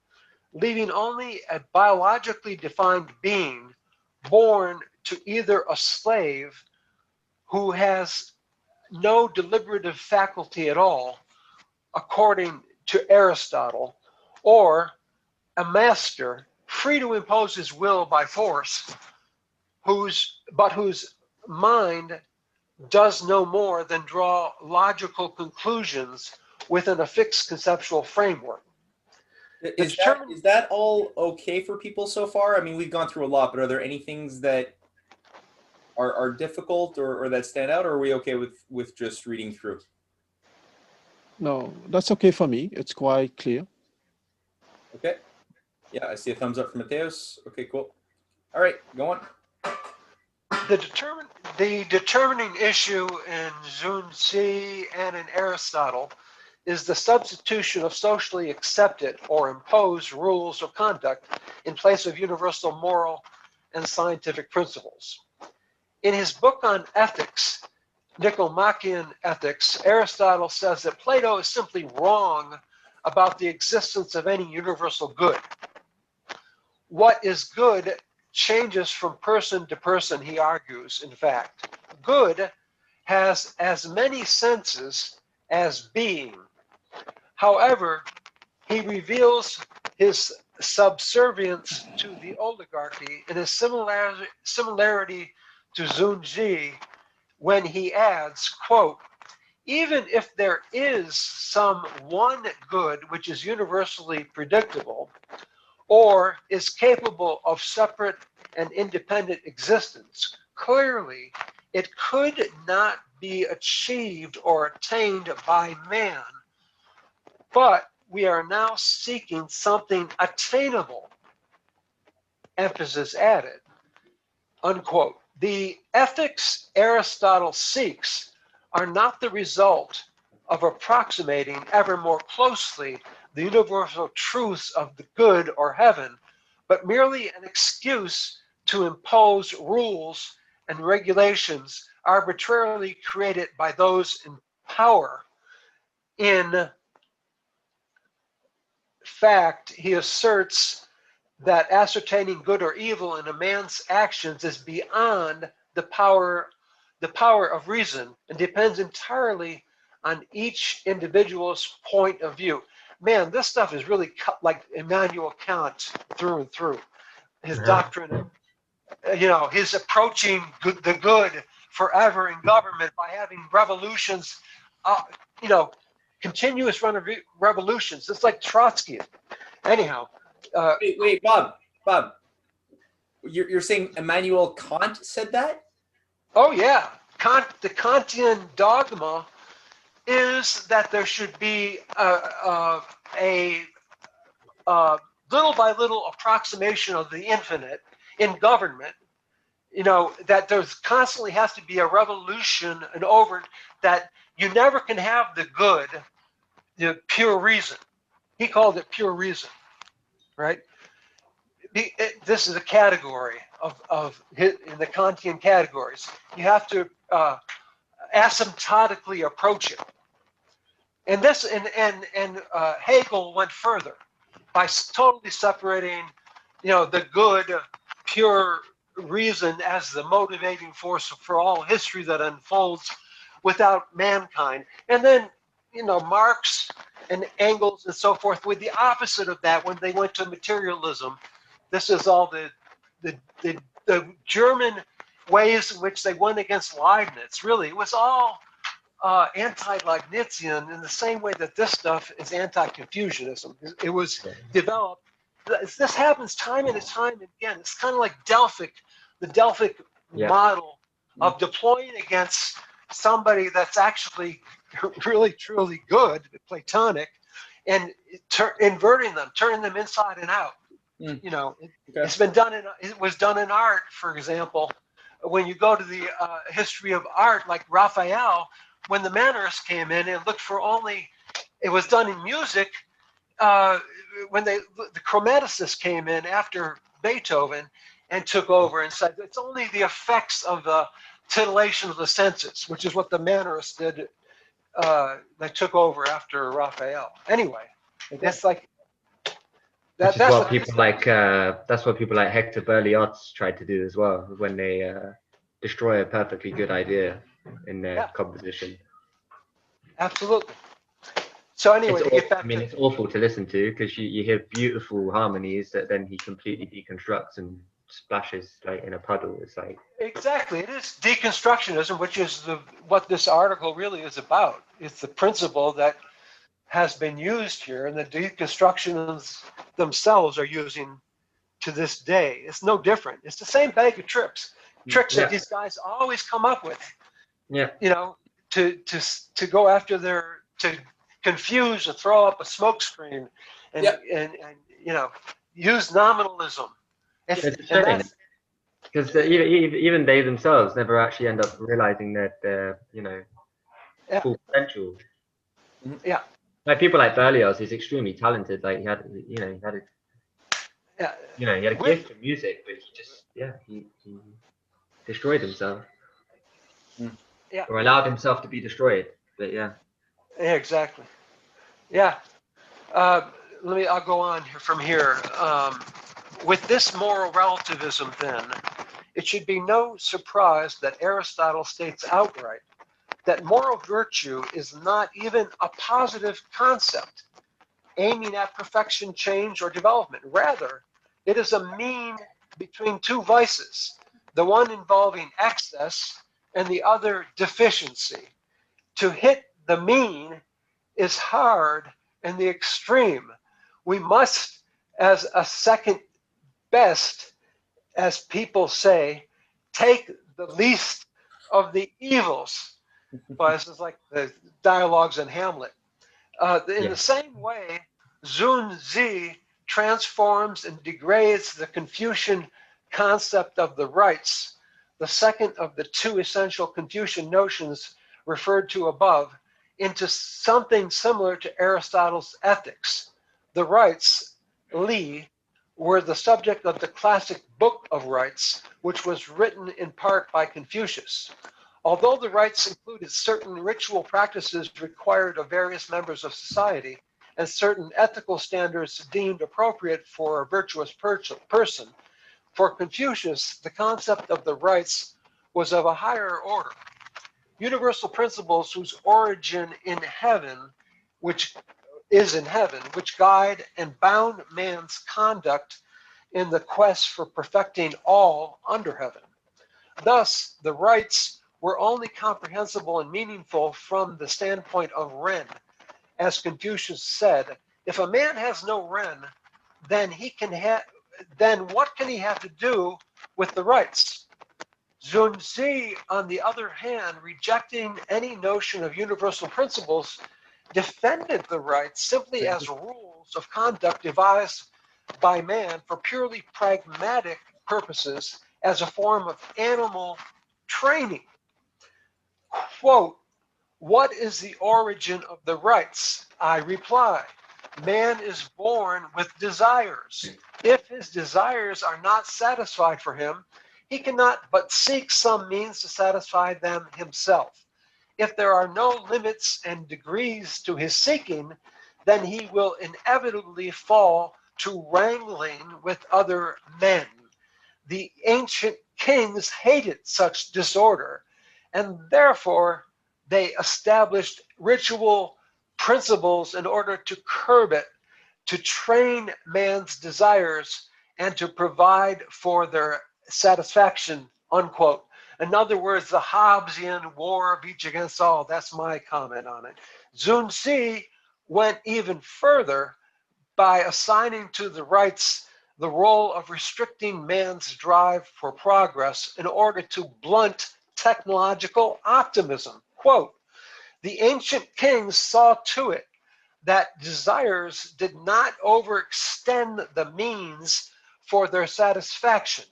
leaving only a biologically defined being born to either a slave who has no deliberative faculty at all, according to Aristotle, or a master free to impose his will by force, whose mind does no more than draw logical conclusions within a fixed conceptual framework. Is that all okay for people so far? I mean, we've gone through a lot, but are there any things that are difficult or that stand out, or are we okay with just reading through? No, that's okay for me. It's quite clear. Okay. Yeah, I see a thumbs up from Mateus. Okay, cool. All right, go on. The determining issue in Junzi and in Aristotle is the substitution of socially accepted or imposed rules of conduct in place of universal moral and scientific principles. In his book on ethics, Nicomachean Ethics, Aristotle says that Plato is simply wrong about the existence of any universal good. What is good changes from person to person, he argues, in fact. Good has as many senses as being. However, he reveals his subservience to the oligarchy and his similarity to Junzi when he adds, quote, even if there is some one good which is universally predictable or is capable of separate and independent existence, clearly it could not be achieved or attained by man, but we are now seeking something attainable, emphasis added, unquote. The ethics Aristotle seeks are not the result of approximating ever more closely the universal truths of the good or heaven, but merely an excuse to impose rules and regulations arbitrarily created by those in power. In fact, he asserts that ascertaining good or evil in a man's actions is beyond the power of reason and depends entirely on each individual's point of view. Man, this stuff is really cut like Immanuel Kant through and through. His doctrine, his approaching the good forever in government by having revolutions, continuous revolutions. It's like Trotsky. Anyhow. Wait, Bob, you're saying Immanuel Kant said that? Oh yeah, the Kantian dogma is that there should be a little by little approximation of the infinite in government. That there's constantly has to be a revolution and over that you never can have the good, the pure reason. He called it pure reason, right? This is a category of in the Kantian categories. You have to asymptotically approach it. And this and Hegel went further by totally separating, the good, pure reason as the motivating force for all history that unfolds without mankind. And then, Marx and Engels and so forth with the opposite of that when they went to materialism. This is all the German ways in which they went against Leibniz. Really, it was all anti-Leibnizian in the same way that this stuff is anti-Confucianism. It was developed. This happens time and time again. It's kind of like the Delphic model of deploying against somebody that's actually really, truly good, Platonic, and inverting them, turning them inside and out. It's been done it was done in art, for example. When you go to the history of art, like Raphael, when the Mannerists came in and looked for it was done in music. When the Chromaticists came in after Beethoven and took over and said it's only the effects of the titillation of the senses, which is what the Mannerists did. They took over after Raphael. Anyway, that's like. That's what people like Hector Berlioz tried to do as well when they destroy a perfectly good idea in their composition. Absolutely. So anyway, it's awful to listen to because you hear beautiful harmonies that then he completely deconstructs and splashes like in a puddle. It's like exactly, it is deconstructionism, which is what this article really is about. It's the principle that has been used here, and the deconstructionists themselves are using to this day. It's no different. It's the same bag of tricks that these guys always come up with. To go after to confuse or throw up a smokescreen and use nominalism. Because even they themselves never actually end up realizing that their full potential. Yeah. Like people like Berlioz, he's extremely talented. Like he had a gift for music, but he destroyed himself. Yeah. Or allowed himself to be destroyed. But yeah. Yeah, exactly. Yeah. I'll go on from here. With this moral relativism, then, it should be no surprise that Aristotle states outright that moral virtue is not even a positive concept aiming at perfection, change, or development. Rather, it is a mean between two vices, the one involving excess and the other deficiency. To hit the mean is hard and the extreme. We must, as a second best, as people say, take the least of the evils. Well, this is like the dialogues in Hamlet. In the same way, Zunzi transforms and degrades the Confucian concept of the rights, the second of the two essential Confucian notions referred to above, into something similar to Aristotle's ethics. The rights, Li, were the subject of the classic Book of Rights, which was written in part by Confucius. Although the rites included certain ritual practices required of various members of society and certain ethical standards deemed appropriate for a virtuous person, for Confucius, the concept of the rites was of a higher order. Universal principles whose origin in heaven, which is in heaven, which guide and bound man's conduct in the quest for perfecting all under heaven. Thus, the rites were only comprehensible and meaningful from the standpoint of Ren. As Confucius said, if a man has no Ren, then what can he have to do with the rites? Zunzi, on the other hand, rejecting any notion of universal principles, defended the rites simply as rules of conduct devised by man for purely pragmatic purposes as a form of animal training. Quote, what is the origin of the rights? I reply, man is born with desires. If his desires are not satisfied for him, he cannot but seek some means to satisfy them himself. If there are no limits and degrees to his seeking, then he will inevitably fall to wrangling with other men. The ancient kings hated such disorder, and therefore they established ritual principles in order to curb it, to train man's desires, and to provide for their satisfaction, unquote. In other words, the Hobbesian war of each against all. That's my comment on it. Zunzi went even further by assigning to the rights the role of restricting man's drive for progress in order to blunt technological optimism. Quote, the ancient kings saw to it that desires did not overextend the means for their satisfaction,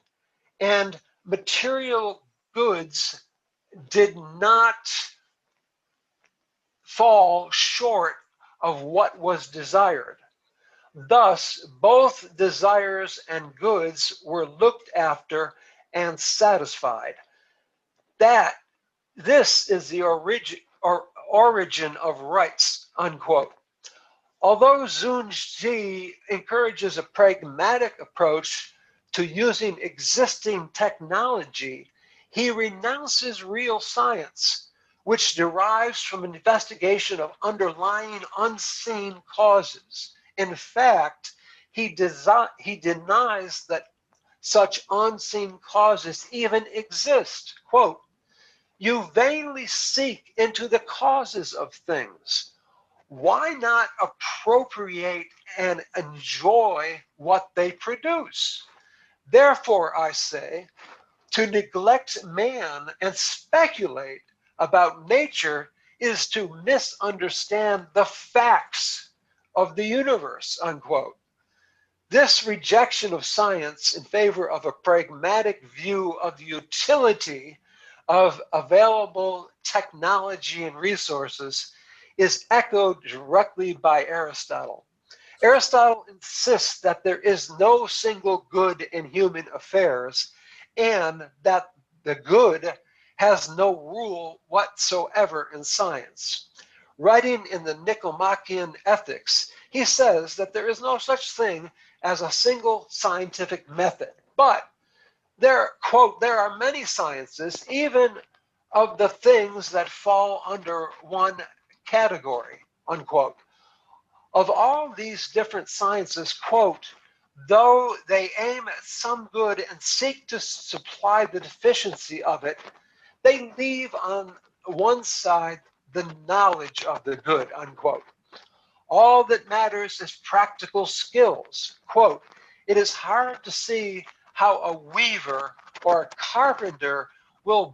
and material goods did not fall short of what was desired. Thus, both desires and goods were looked after and satisfied. This is the origin of rights, unquote. Although Zunzi encourages a pragmatic approach to using existing technology, he renounces real science, which derives from an investigation of underlying unseen causes. In fact, he denies that such unseen causes even exist. Quote, you vainly seek into the causes of things. Why not appropriate and enjoy what they produce? Therefore, I say, to neglect man and speculate about nature is to misunderstand the facts of the universe, unquote. This rejection of science in favor of a pragmatic view of the utility of available technology and resources is echoed directly by Aristotle. Aristotle insists that there is no single good in human affairs and that the good has no rule whatsoever in science. Writing in the Nicomachean Ethics, he says that there is no such thing as a single scientific method, but quote, there are many sciences, even of the things that fall under one category, unquote. Of all these different sciences, quote, though they aim at some good and seek to supply the deficiency of it, They leave on one side the knowledge of the good, unquote. All that matters is practical skills. Quote, it is hard to see how a weaver or a carpenter will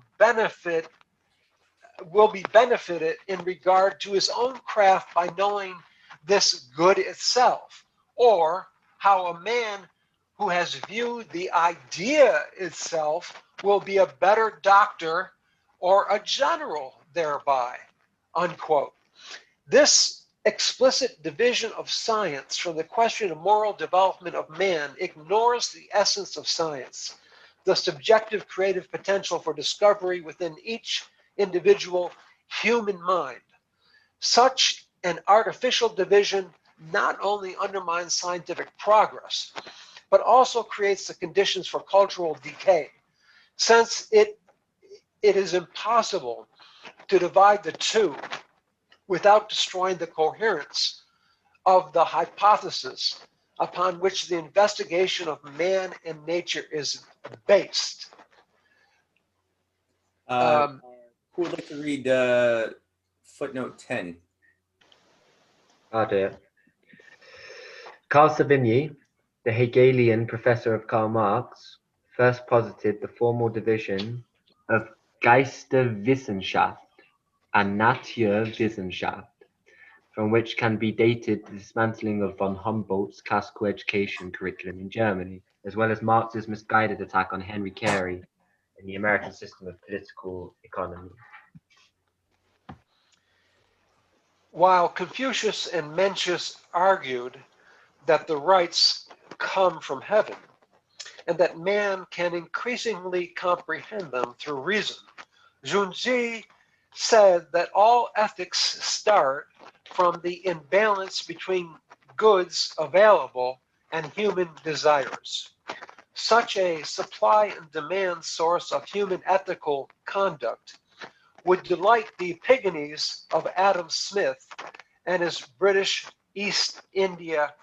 be benefited in regard to his own craft by knowing this good itself, or how a man who has viewed the idea itself will be a better doctor or a general thereby, unquote. This explicit division of science from the question of moral development of man ignores the essence of science, the subjective creative potential for discovery within each individual human mind. Such an artificial division not only undermines scientific progress, but also creates the conditions for cultural decay, since it is impossible to divide the two without destroying the coherence of the hypothesis upon which the investigation of man and nature is based. Who would like to read footnote 10? I'll do it. Carl Savigny, the Hegelian professor of Karl Marx, first posited the formal division of Geisteswissenschaft and Naturwissenschaft, from which can be dated the dismantling of von Humboldt's classical education curriculum in Germany, as well as Marx's misguided attack on Henry Carey in the American system of political economy. While Confucius and Mencius argued that the rights come from heaven and that man can increasingly comprehend them through reason, Zhuangzi said that all ethics start from the imbalance between goods available and human desires. Such a supply and demand source of human ethical conduct would delight the Pygmies of Adam Smith and his British East India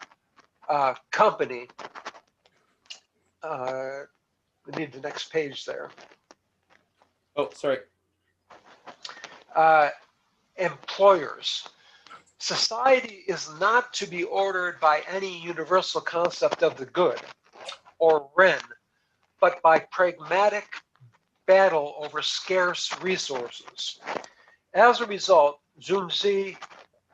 Company. We need the next page there. Oh, sorry. Employers. Society is not to be ordered by any universal concept of the good, or Ren, but by pragmatic battle over scarce resources. As a result, Zhuangzi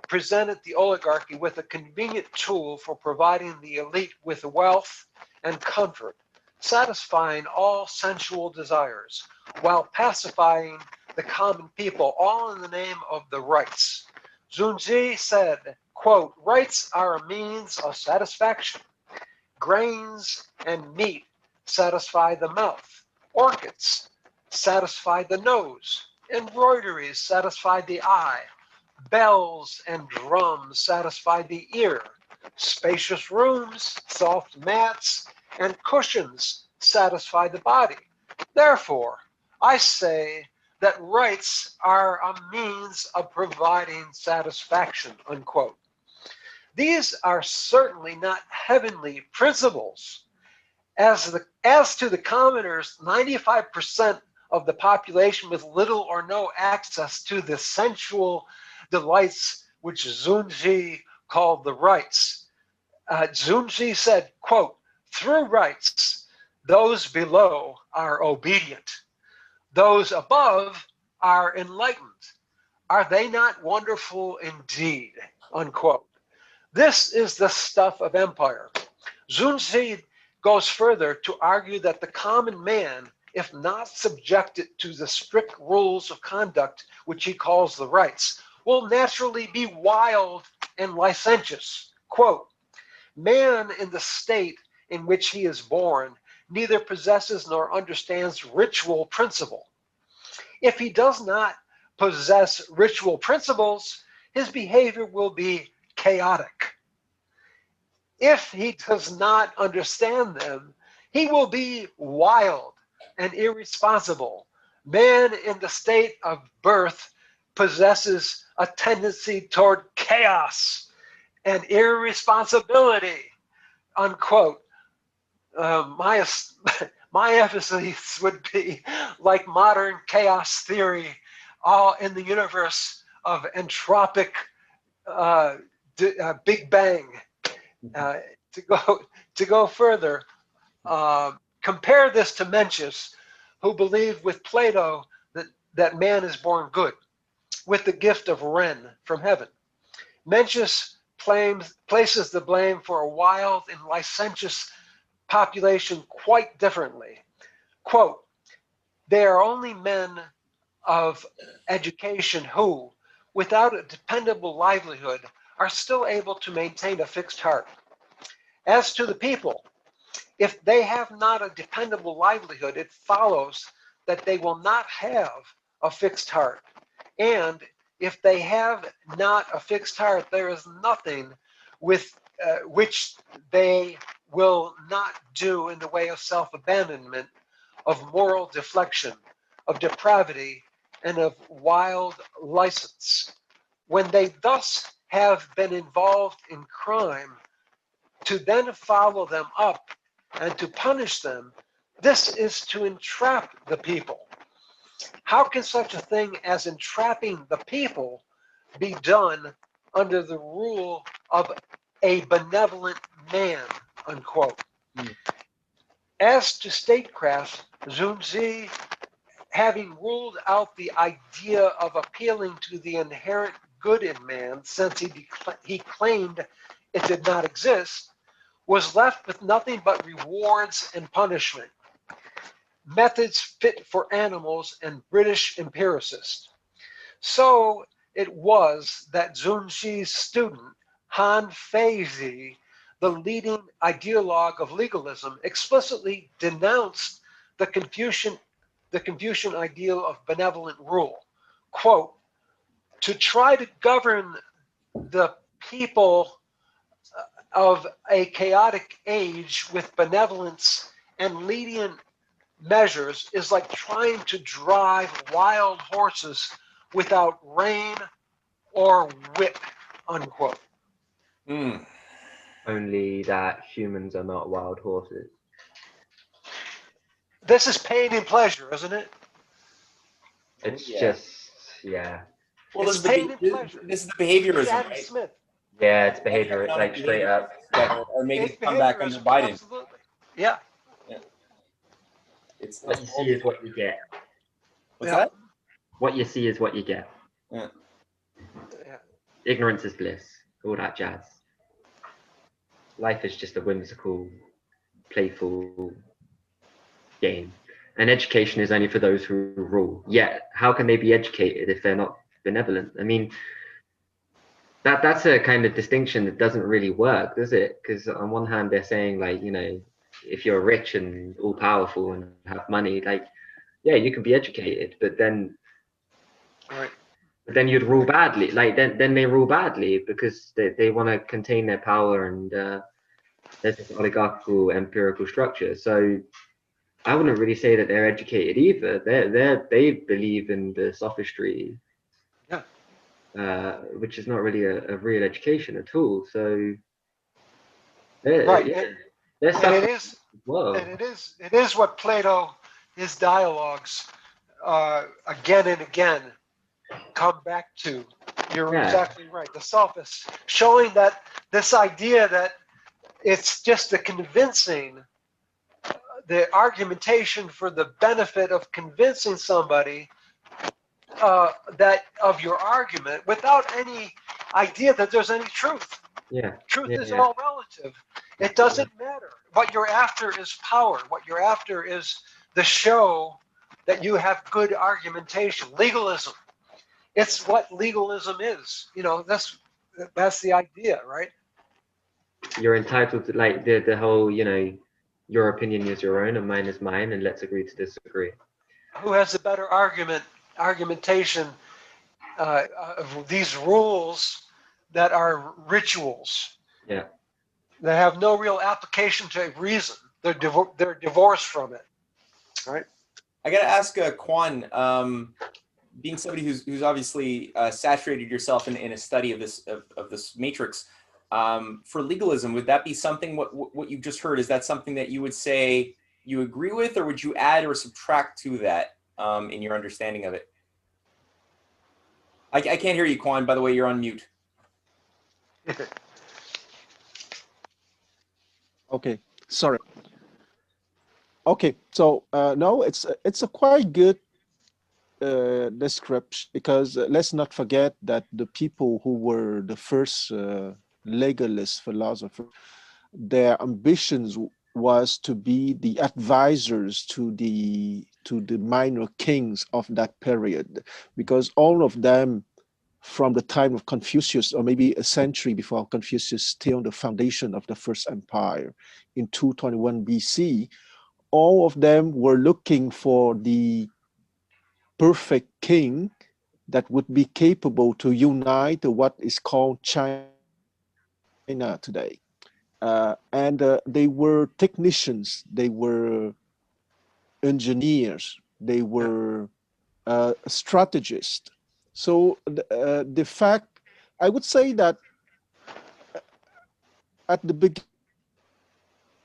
presented the oligarchy with a convenient tool for providing the elite with wealth and comfort, satisfying all sensual desires, while pacifying the common people, all in the name of the rights. Zhuangzi said, quote, rights are a means of satisfaction. Grains and meat satisfy the mouth. Orchids satisfy the nose. Embroideries satisfy the eye. Bells and drums satisfy the ear. Spacious rooms, soft mats, and cushions satisfy the body. Therefore, I say that rights are a means of providing satisfaction, unquote. These are certainly not heavenly principles. As to the commoners, 95% of the population with little or no access to the sensual delights which Zhuangzi called the rights. Zhuangzi said, quote, through rights, those below are obedient. Those above are enlightened. Are they not wonderful indeed? Unquote. This is the stuff of empire. Zhuangzi goes further to argue that the common man, if not subjected to the strict rules of conduct, which he calls the rights, will naturally be wild and licentious. Quote, man in the state in which he is born neither possesses nor understands ritual principle. If he does not possess ritual principles, his behavior will be chaotic. If he does not understand them, he will be wild and irresponsible. Man in the state of birth possesses a tendency toward chaos and irresponsibility, unquote. My My emphasis would be like modern chaos theory, all in the universe of entropic Big Bang. To go further, compare this to Mencius, who believed with Plato that man is born good, with the gift of Ren from heaven. Mencius places the blame for a wild and licentious population quite differently. Quote, they are only men of education who, without a dependable livelihood, are still able to maintain a fixed heart. As to the people, if they have not a dependable livelihood, it follows that they will not have a fixed heart. And if they have not a fixed heart, there is nothing with which they will not do in the way of self-abandonment, of moral deflection, of depravity, and of wild license. When they thus have been involved in crime, to then follow them up and to punish them, this is to entrap the people. How can such a thing as entrapping the people be done under the rule of a benevolent man, unquote? As to statecraft, Zunzi, having ruled out the idea of appealing to the inherent good in man, since he claimed it did not exist, was left with nothing but rewards and punishment, methods fit for animals and British empiricists. So it was that Zunzi's student, Han Feizi, the leading ideologue of legalism, explicitly denounced the Confucian ideal of benevolent rule. Quote, to try to govern the people of a chaotic age with benevolence and lenient measures is like trying to drive wild horses without rein or whip, unquote. Only that humans are not wild horses. This is pain and pleasure, isn't it? It's just, yeah. Well, It's pain and pleasure. This is the behaviorism, Adam right? Smith. Yeah, it's behavior, like straight up. That are making It's a comeback under Biden. Absolutely. Yeah. It's What you see is what you get. What's Yeah. that? What you see is what you get. Yeah. Yeah. Ignorance is bliss, all that jazz. Life is just a whimsical, playful game. And education is only for those who rule. Yet, how can they be educated if they're not benevolent? I mean, that's a kind of distinction that doesn't really work, does it? Because on one hand, they're saying, like, you know, if you're rich and all powerful and have money, like, yeah, you can be educated, but then Right. then you'd rule badly. Like then they rule badly because they want to contain their power, and there's this oligarchical empirical structure. So I wouldn't really say that they're educated either. They believe in the sophistry, which is not really a real education at all. So Right. yeah, And they're it is. whoa. And it is what Plato, his dialogues, again and again, come back to. You're exactly right. The sophist, showing that this idea that it's just the convincing, the argumentation for the benefit of convincing somebody that of your argument without any idea that there's any truth. Yeah. Truth is all relative. It doesn't matter. What you're after is power. What you're after is the show that you have good argumentation. Legalism. It's what legalism is. You know, that's the idea, right? You're entitled to, like, the whole, you know, your opinion is your own and mine is mine, and let's agree to disagree. Who has a better argumentation of these rules that are rituals? Yeah. That have no real application to reason. They're divorced from it, right? I got to ask Quan, being somebody who's obviously saturated yourself in a study of this matrix, for legalism, would that be something? What you just heard, is that something that you would say you agree with, or would you add or subtract to that in your understanding of it? I can't hear you, Quan. By the way, you're on mute. Okay, sorry. Okay, so no, it's a quite good description, because let's not forget that the people who were the first legalist philosophers, their ambitions was to be the advisors to the minor kings of that period, because all of them, from the time of Confucius, or maybe a century before Confucius, still the foundation of the First Empire in 221 BC, all of them were looking for the perfect king that would be capable to unite what is called China today. And they were technicians, they were engineers, they were strategists. So the fact, I would say that at the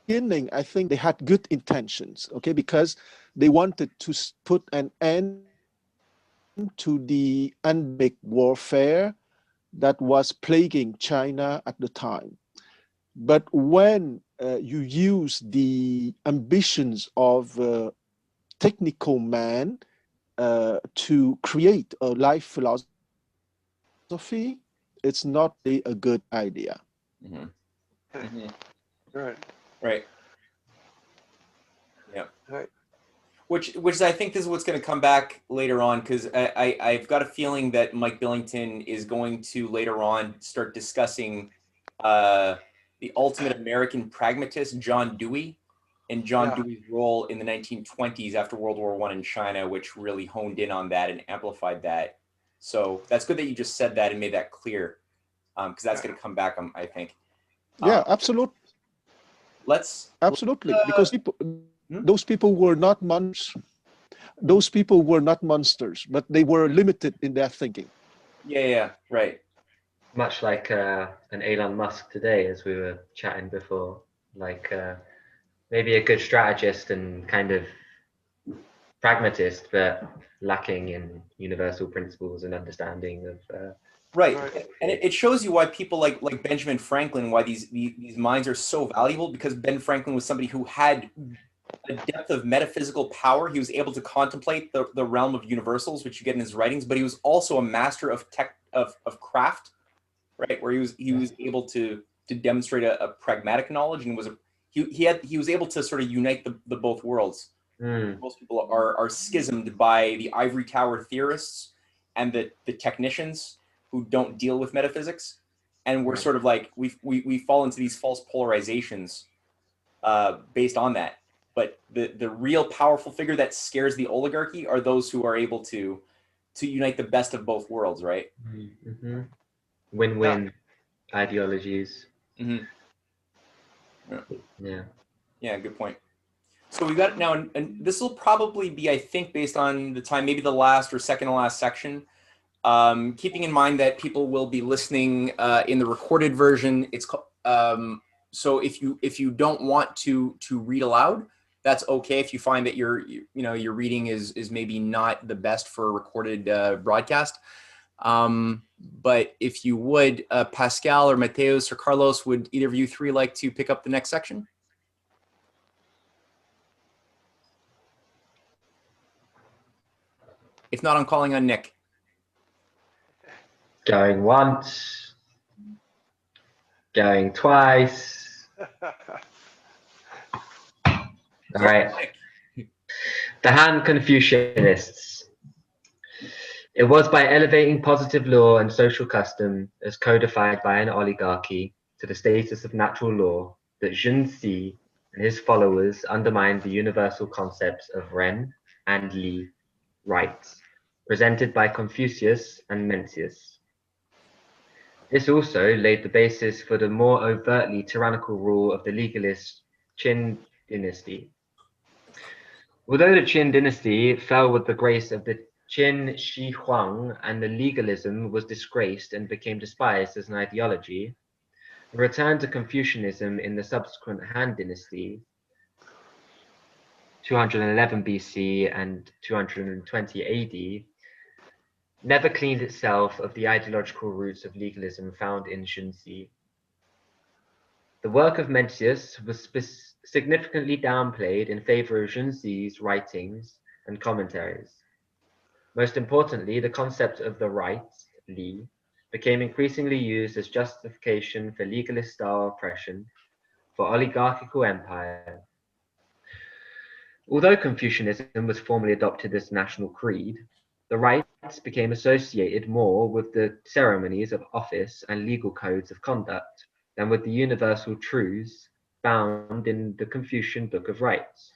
beginning, I think they had good intentions, okay, because they wanted to put an end to the endemic warfare that was plaguing China at the time. But when you use the ambitions of technical man to create a life philosophy, it's not a good idea. Mm-hmm. Mm-hmm. Right. Right. Yeah. Right. Which I think this is what's going to come back later on, because I've got a feeling that Mike Billington is going to later on start discussing the ultimate American pragmatist, John Dewey, and John Dewey's role in the 1920s after World War I in China, which really honed in on that and amplified that. So that's good that you just said that and made that clear, because that's going to come back, I think. Yeah, absolutely. Absolutely, because those people were not monsters. Those people were not monsters, but they were limited in their thinking. Yeah, right. Much like an Elon Musk today, as we were chatting before, like maybe a good strategist and kind of pragmatist, but lacking in universal principles and understanding of right. And it shows you why people like Benjamin Franklin, why these minds are so valuable, because Ben Franklin was somebody who had a depth of metaphysical power. He was able to contemplate the realm of universals, which you get in his writings, but he was also a master of craft, right? Where he was able to demonstrate a pragmatic knowledge, and he was able to sort of unite the both worlds. Most people are schismed by the ivory tower theorists and the technicians who don't deal with metaphysics, and we're sort of like we fall into these false polarizations based on that. But the real powerful figure that scares the oligarchy are those who are able to unite the best of both worlds, right? Mm-hmm. Win-win ideologies. Mm-hmm. Yeah, good point. So we got now, and this will probably be, I think, based on the time, maybe the last or second to last section. Keeping in mind that people will be listening in the recorded version. It's so if you don't want to read aloud, that's okay. If you find that your reading is maybe not the best for a recorded broadcast. But if you would, Pascal or Mateus or Carlos, would either of you three like to pick up the next section? If not, I'm calling on Nick. Going once, going twice. All right. The Han Confucianists. It was by elevating positive law and social custom as codified by an oligarchy to the status of natural law that Zheng Xi and his followers undermined the universal concepts of Ren and Li rights, presented by Confucius and Mencius. This also laid the basis for the more overtly tyrannical rule of the legalist Qin dynasty. Although the Qin dynasty fell with the grace of the Qin Shi Huang and the legalism was disgraced and became despised as an ideology, the return to Confucianism in the subsequent Han dynasty 211 BC and 220 AD, never cleaned itself of the ideological roots of legalism found in Junzi. The work of Mencius was significantly downplayed in favor of Junzi's writings and commentaries. Most importantly, the concept of the right, Li, became increasingly used as justification for legalist-style oppression for oligarchical empire. Although Confucianism was formally adopted as national creed, the rites became associated more with the ceremonies of office and legal codes of conduct than with the universal truths found in the Confucian Book of Rites.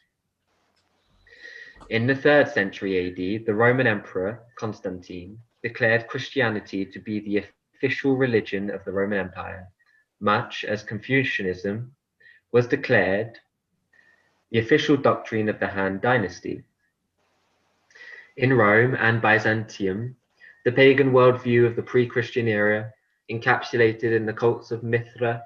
In the 3rd century AD, the Roman Emperor Constantine declared Christianity to be the official religion of the Roman Empire, much as Confucianism was declared the official doctrine of the Han Dynasty. In Rome and Byzantium, the pagan worldview of the pre-Christian era, encapsulated in the cults of Mithra,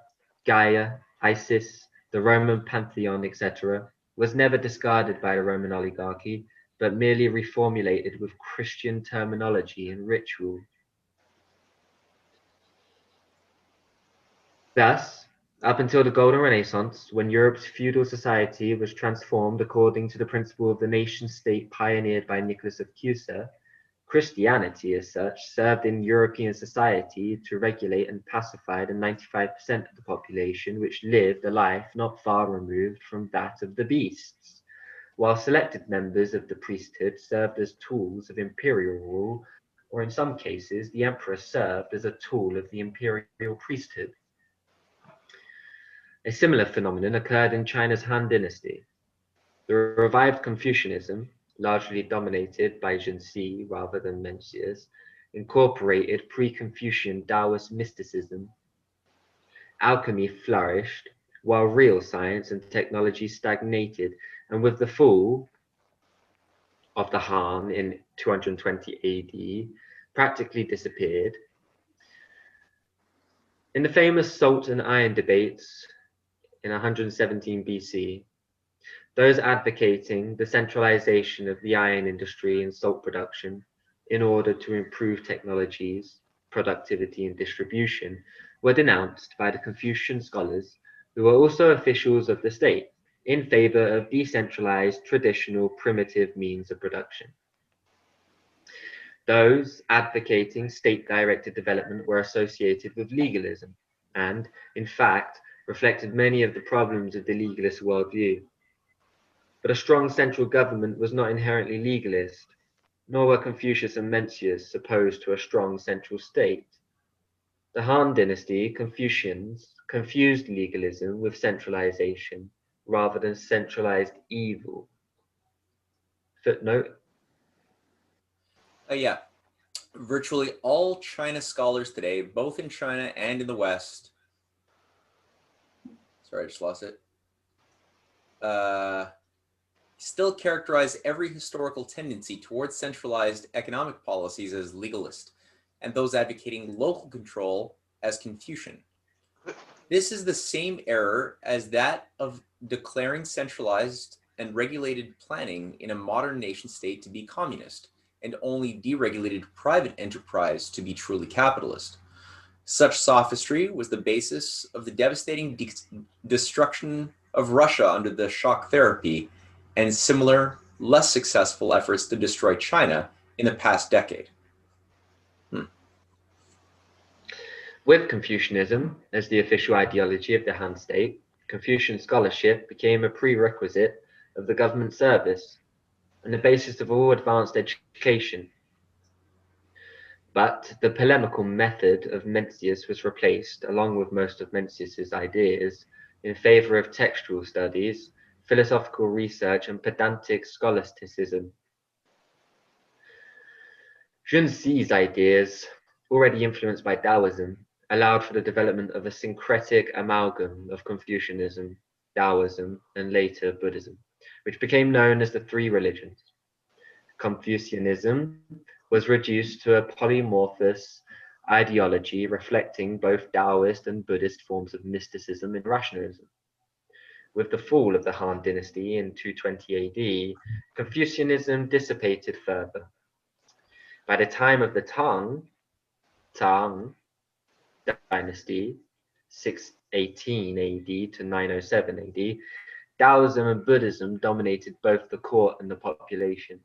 Gaia, Isis, the Roman pantheon, etc., was never discarded by the Roman oligarchy, but merely reformulated with Christian terminology and ritual. Thus, up until the Golden Renaissance, when Europe's feudal society was transformed according to the principle of the nation-state pioneered by Nicholas of Cusa, Christianity as such served in European society to regulate and pacify the 95% of the population which lived a life not far removed from that of the beasts, while selected members of the priesthood served as tools of imperial rule, or in some cases the emperor served as a tool of the imperial priesthood. A similar phenomenon occurred in China's Han Dynasty. The revived Confucianism, largely dominated by Junzi rather than Mencius, incorporated pre-Confucian Taoist mysticism. Alchemy flourished, while real science and technology stagnated, and with the fall of the Han in 220 AD, practically disappeared. In the famous salt and iron debates in 117 BC, those advocating the centralization of the iron industry and salt production in order to improve technologies, productivity, and distribution were denounced by the Confucian scholars, who were also officials of the state, in favor of decentralized, traditional, primitive means of production. Those advocating state-directed development were associated with legalism and, in fact, reflected many of the problems of the legalist worldview. But a strong central government was not inherently legalist, nor were Confucius and Mencius opposed to a strong central state. The Han Dynasty Confucians confused legalism with centralization rather than centralized evil. Footnote. Yeah. Virtually all China scholars today, both in China and in the West, sorry, I just lost it, still characterize every historical tendency towards centralized economic policies as legalist, and those advocating local control as Confucian. This is the same error as that of declaring centralized and regulated planning in a modern nation state to be communist, and only deregulated private enterprise to be truly capitalist. Such sophistry was the basis of the devastating destruction of Russia under the shock therapy and similar, less successful efforts to destroy China in the past decade. With Confucianism as the official ideology of the Han state, Confucian scholarship became a prerequisite of the government service and the basis of all advanced education. But the polemical method of Mencius was replaced, along with most of Mencius's ideas, in favor of textual studies, philosophical research, and pedantic scholasticism. Junzi's ideas, already influenced by Taoism, allowed for the development of a syncretic amalgam of Confucianism, Taoism, and later Buddhism, which became known as the three religions. Confucianism was reduced to a polymorphous ideology reflecting both Taoist and Buddhist forms of mysticism and rationalism. with the fall of the Han dynasty in 220 AD, Confucianism dissipated further. By the time of the Tang dynasty, 618 AD to 907 AD, Taoism and Buddhism dominated both the court and the population.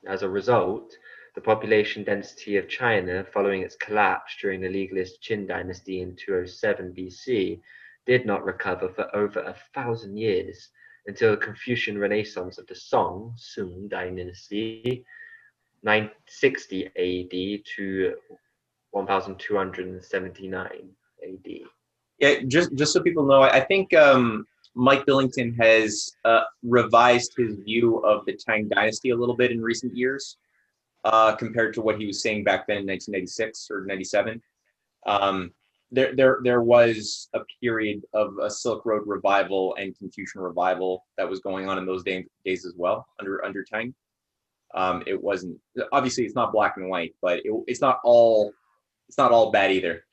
As a result, the population density of China following its collapse during the legalist Qin dynasty in 207 BC did not recover for over 1,000 years until the Confucian Renaissance of the Song dynasty, 960 AD to 1279 AD. Yeah, just so people know, I think Mike Billington has revised his view of the Tang Dynasty a little bit in recent years compared to what he was saying back then in 1996 or 97. There was a period of a Silk Road revival and Confucian revival that was going on in those days as well under Tang. It wasn't, obviously it's not black and white, but it's not all bad either.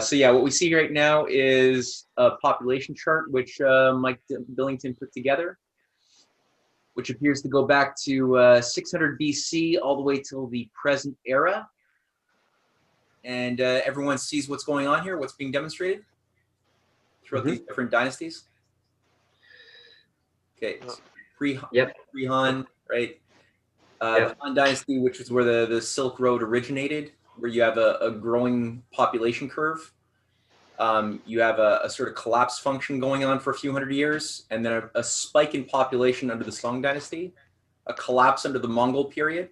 So yeah, what we see right now is a population chart which Mike Billington put together, which appears to go back to 600 BC all the way till the present era. And everyone sees what's going on here, what's being demonstrated throughout these different dynasties. Okay, so pre-Han, right? The Han Dynasty, which is where the Silk Road originated, where you have a growing population curve. You have a sort of collapse function going on for a few hundred years, and then a spike in population under the Song Dynasty, a collapse under the Mongol period,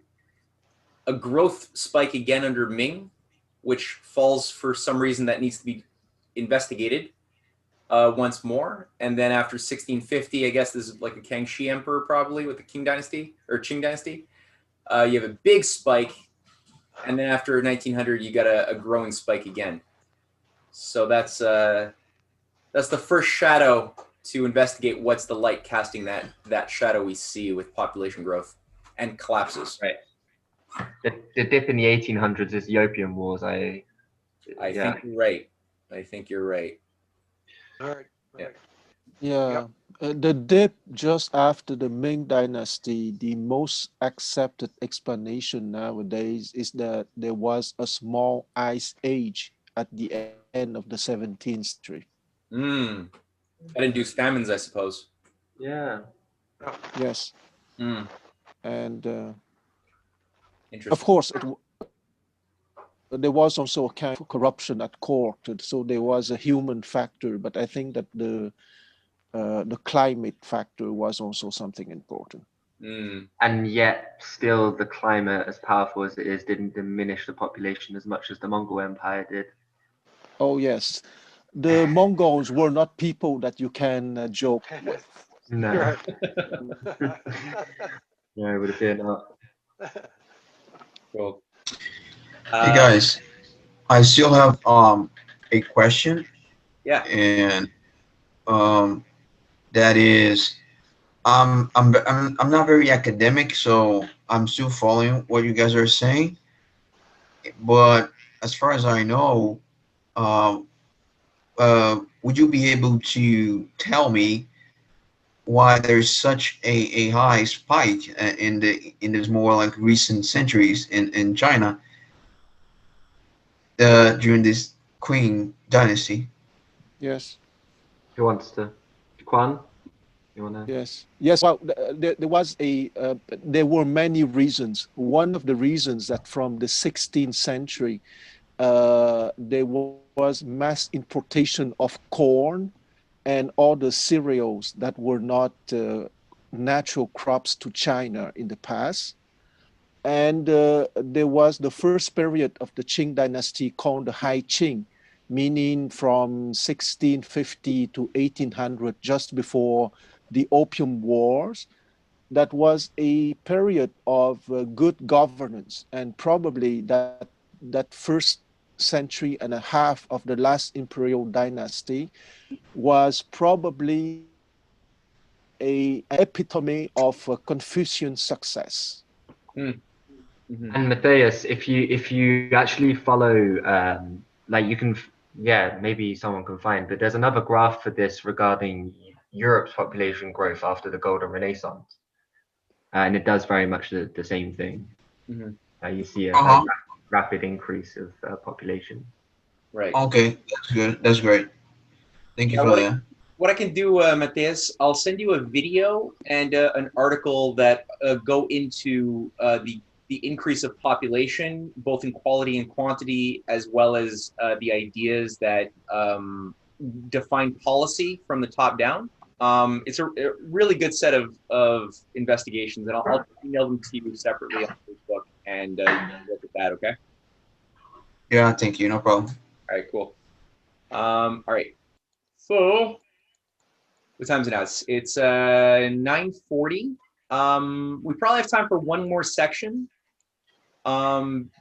a growth spike again under Ming, which falls for some reason that needs to be investigated once more. And then after 1650, I guess this is like a Kangxi emperor probably with the Qing Dynasty or Qing Dynasty. You have a big spike. And then after 1900, you got a growing spike again. So that's the first shadow to investigate what's the light casting that shadow we see with population growth and collapses. Right. The dip in the 1800s is the Opium Wars. I think you're right. I think you're right. All right. Yeah. The dip just after the Ming Dynasty, the most accepted explanation nowadays is that there was a small ice age at the end of the 17th century. That induced famines, I suppose. Yeah. Yes. And of Interesting. course, there was also a kind of corruption at court, so there was a human factor. But I think that the climate factor was also something important. And yet, still, the climate, as powerful as it is, didn't diminish the population as much as the Mongol Empire did. Oh yes, the Mongols were not people that you can joke with. No. Right. No, it would have been Cool. Hey guys, I still have a question. Yeah. And that is, I'm not very academic, so I'm still following what you guys are saying. But as far as I know, would you be able to tell me why there's such a high spike in this more like recent centuries in China during this Qing dynasty? Yes. Who wants to? Quan? You wanna? Yes. Yes. Well, there were many reasons. One of the reasons that from the 16th century, there was mass importation of corn and other cereals that were not natural crops to China in the past. And there was the first period of the Qing dynasty called the High Qing, meaning from 1650 to 1800, just before the Opium Wars. That was a period of good governance, and probably that first century and a half of the last imperial dynasty was probably an epitome of Confucian success. And Matthias, if you actually follow, like you can yeah, maybe someone can find. But there's another graph for this regarding Europe's population growth after the Golden Renaissance, and it does very much the same thing. You see a rapid increase of population. Right. Okay, that's good. That's great. Thank you for that. What I can do, Matthias, I'll send you a video and an article that go into the increase of population, both in quality and quantity, as well as the ideas that define policy from the top down. It's a really good set of investigations, and I'll email them to you separately on Facebook, and you can look at that, okay? Yeah, thank you. No problem. All right, cool. All right. So, what time is it now? It's 9:40. We probably have time for one more section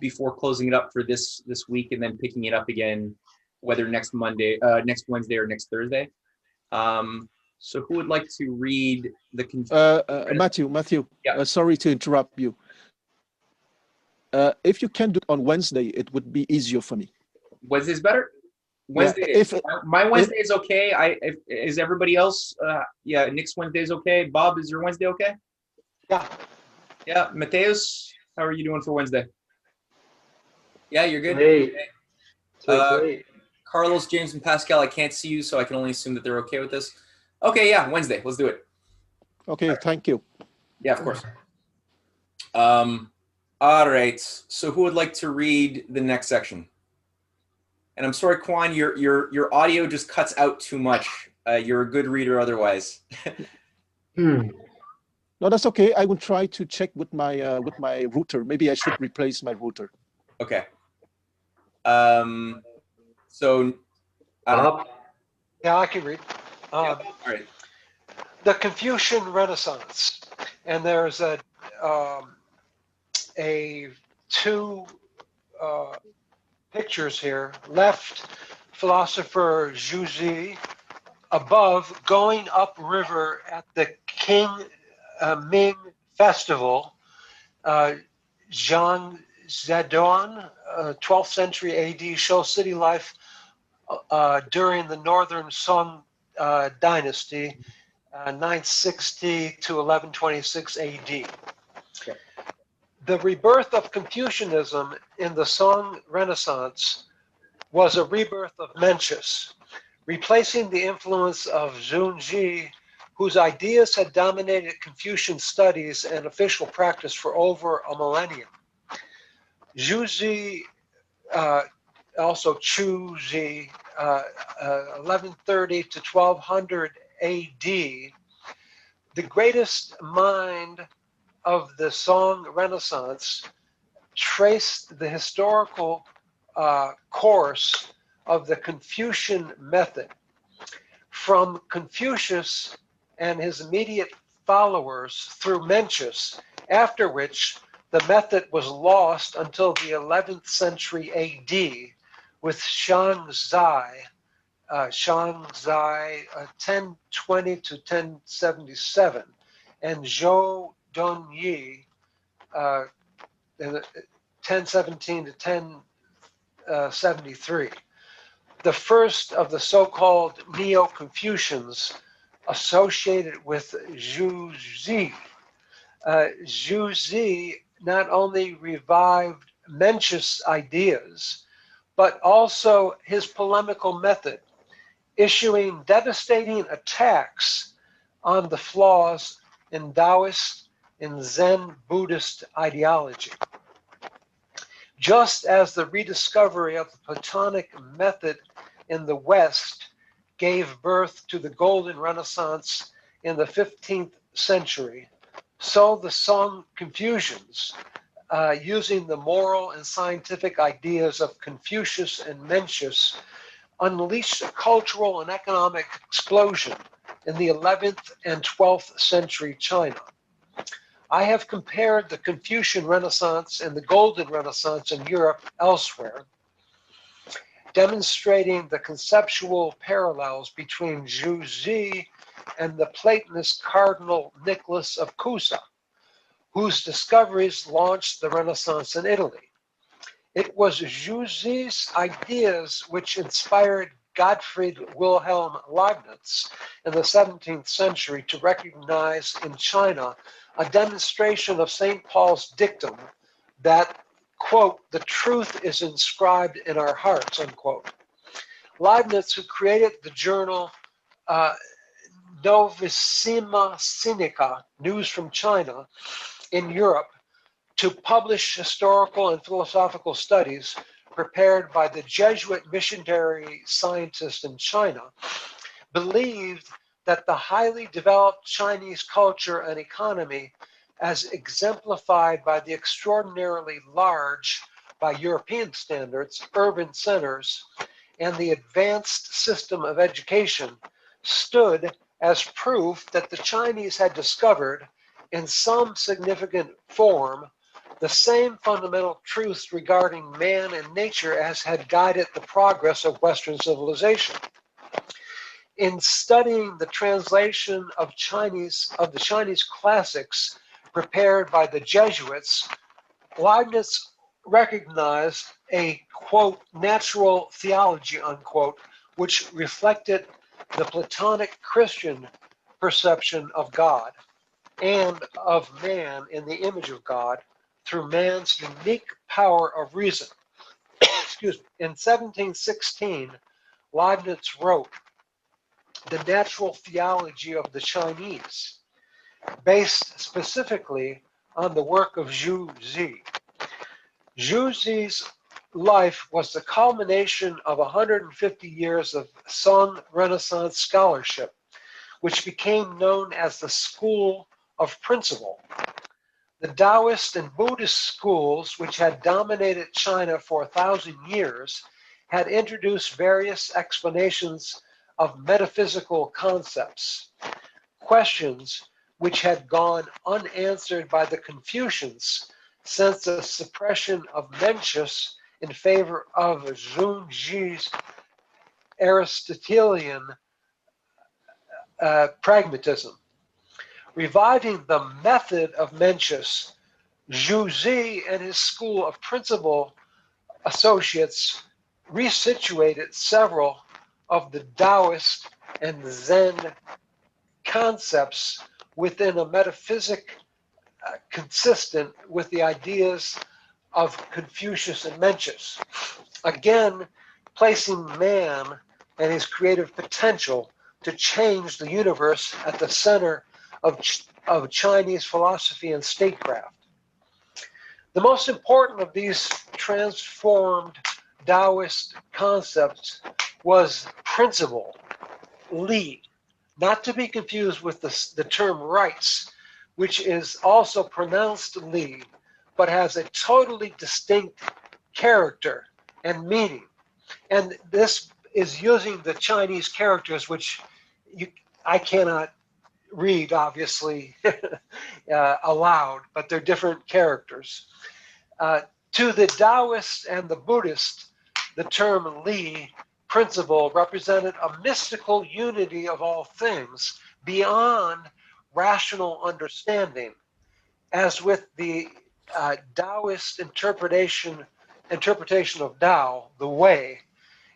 before closing it up for this week, and then picking it up again, whether next Monday, next Wednesday, or next Thursday. So who would like to read the Matthew, yeah. Sorry to interrupt you. If you can do it on Wednesday, it would be easier for me. Wednesday's better? Wednesday, my Wednesday is okay. Is everybody else? Yeah, Nick's Wednesday is okay. Bob, is your Wednesday okay? Yeah. Yeah, Mateus, how are you doing for Wednesday? Yeah, you're good. Hey. Carlos, James, and Pascal, I can't see you, so I can only assume that they're okay with this. Okay, yeah, Wednesday. Let's do it. Okay, right. Thank you. Yeah, of course. All right. So who would like to read the next section? And I'm sorry, Kwan, your audio just cuts out too much. You're a good reader otherwise. No, that's okay. I will try to check with my router. Maybe I should replace my router. Okay. So yeah, I can read. All right. The Confucian Renaissance, and there's two pictures here. Left, philosopher Zhu Zi. Above, going upriver at the King Ming Festival. Zhang Zedong, 12th century AD, shows city life during the Northern Song Dynasty, 960 to 1126 AD. Okay. The rebirth of Confucianism in the Song Renaissance was a rebirth of Mencius, replacing the influence of Zunzi, whose ideas had dominated Confucian studies and official practice for over a millennium. Zhuzi, also Chu Zi, 1130 to 1200 AD, the greatest mind of the Song Renaissance, traced the historical course of the Confucian method from Confucius and his immediate followers through Mencius, after which the method was lost until the 11th century AD with Shangzai, 1020 to 1077, and Zhou Donyi, 1017 to 1073. The first of the so-called Neo-Confucians associated with Zhu Zi. Zhu Zi not only revived Mencius ideas, but also his polemical method, issuing devastating attacks on the flaws in Taoist and Zen Buddhist ideology. Just as the rediscovery of the Platonic method in the West gave birth to the Golden Renaissance in the 15th century, so the Song Confucians, using the moral and scientific ideas of Confucius and Mencius, unleashed a cultural and economic explosion in the 11th and 12th century China. I have compared the Confucian Renaissance and the Golden Renaissance in Europe elsewhere, demonstrating the conceptual parallels between Zhu Zi and the Platonist Cardinal Nicholas of Cusa, whose discoveries launched the Renaissance in Italy. It was Zhuxi's ideas which inspired Gottfried Wilhelm Leibniz in the 17th century to recognize in China a demonstration of St. Paul's dictum that, quote, the truth is inscribed in our hearts, unquote. Leibniz, who created the journal Novissima Sinica, News from China, in Europe, to publish historical and philosophical studies prepared by the Jesuit missionary scientists in China, believed that the highly developed Chinese culture and economy, as exemplified by the extraordinarily large, by European standards, urban centers, and the advanced system of education, stood as proof that the Chinese had discovered, in some significant form, the same fundamental truths regarding man and nature as had guided the progress of Western civilization. In studying the translation of the Chinese classics prepared by the Jesuits, Leibniz recognized a, quote, natural theology, unquote, which reflected the Platonic Christian perception of God and of man in the image of God through man's unique power of reason. Excuse me. In 1716, Leibniz wrote The Natural Theology of the Chinese, based specifically on the work of Zhuxi. Zhuxi's life was the culmination of 150 years of Song Renaissance scholarship, which became known as the School of Principle. The Taoist and Buddhist schools, which had dominated China for 1,000 years, had introduced various explanations of metaphysical concepts, questions which had gone unanswered by the Confucians since the suppression of Mencius in favor of Zhuxi's Aristotelian pragmatism. Reviving the method of Mencius, Zhuxi and his school of principle associates resituated several of the Taoist and Zen concepts within a metaphysic consistent with the ideas of Confucius and Mencius. Again, placing man and his creative potential to change the universe at the center of Chinese philosophy and statecraft. The most important of these transformed Taoist concepts was principle, Li, not to be confused with the term rights, which is also pronounced Li, but has a totally distinct character and meaning. And this is using the Chinese characters, which I cannot read, obviously, aloud, but they're different characters. To the Taoist and the Buddhist, the term Li, principle, represented a mystical unity of all things beyond rational understanding, as with the Taoist interpretation of Tao, the way,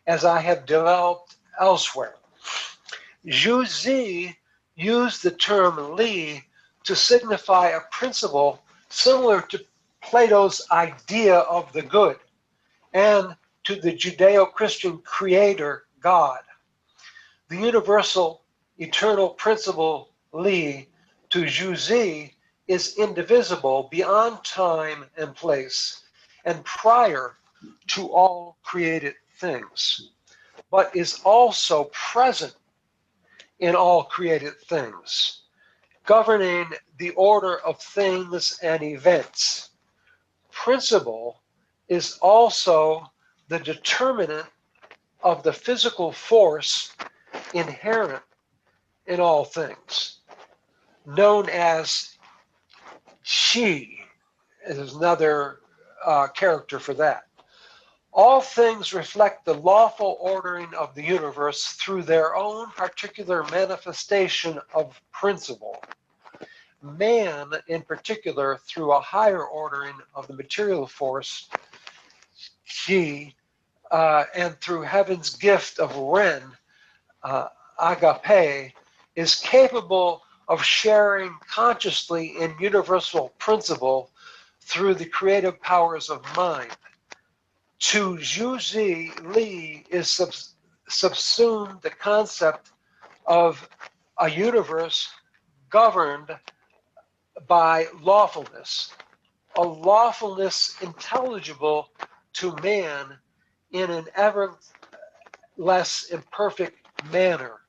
as I have developed elsewhere. Zhuxi used the term Li to signify a principle similar to Plato's idea of the good and to the Judeo-Christian creator God. The universal eternal principle Li to Zhuxi is indivisible beyond time and place and prior to all created things, but is also present in all created things, governing the order of things and events. Principle is also the determinant of the physical force inherent in all things, known as Qi, is another character for that. All things reflect the lawful ordering of the universe through their own particular manifestation of principle. Man, in particular, through a higher ordering of the material force, He, and through heaven's gift of Ren, agape, is capable of sharing consciously in universal principle through the creative powers of mind. To Zhuzi Li is subsumed the concept of a universe governed by lawfulness, a lawfulness intelligible to man in an ever less imperfect manner.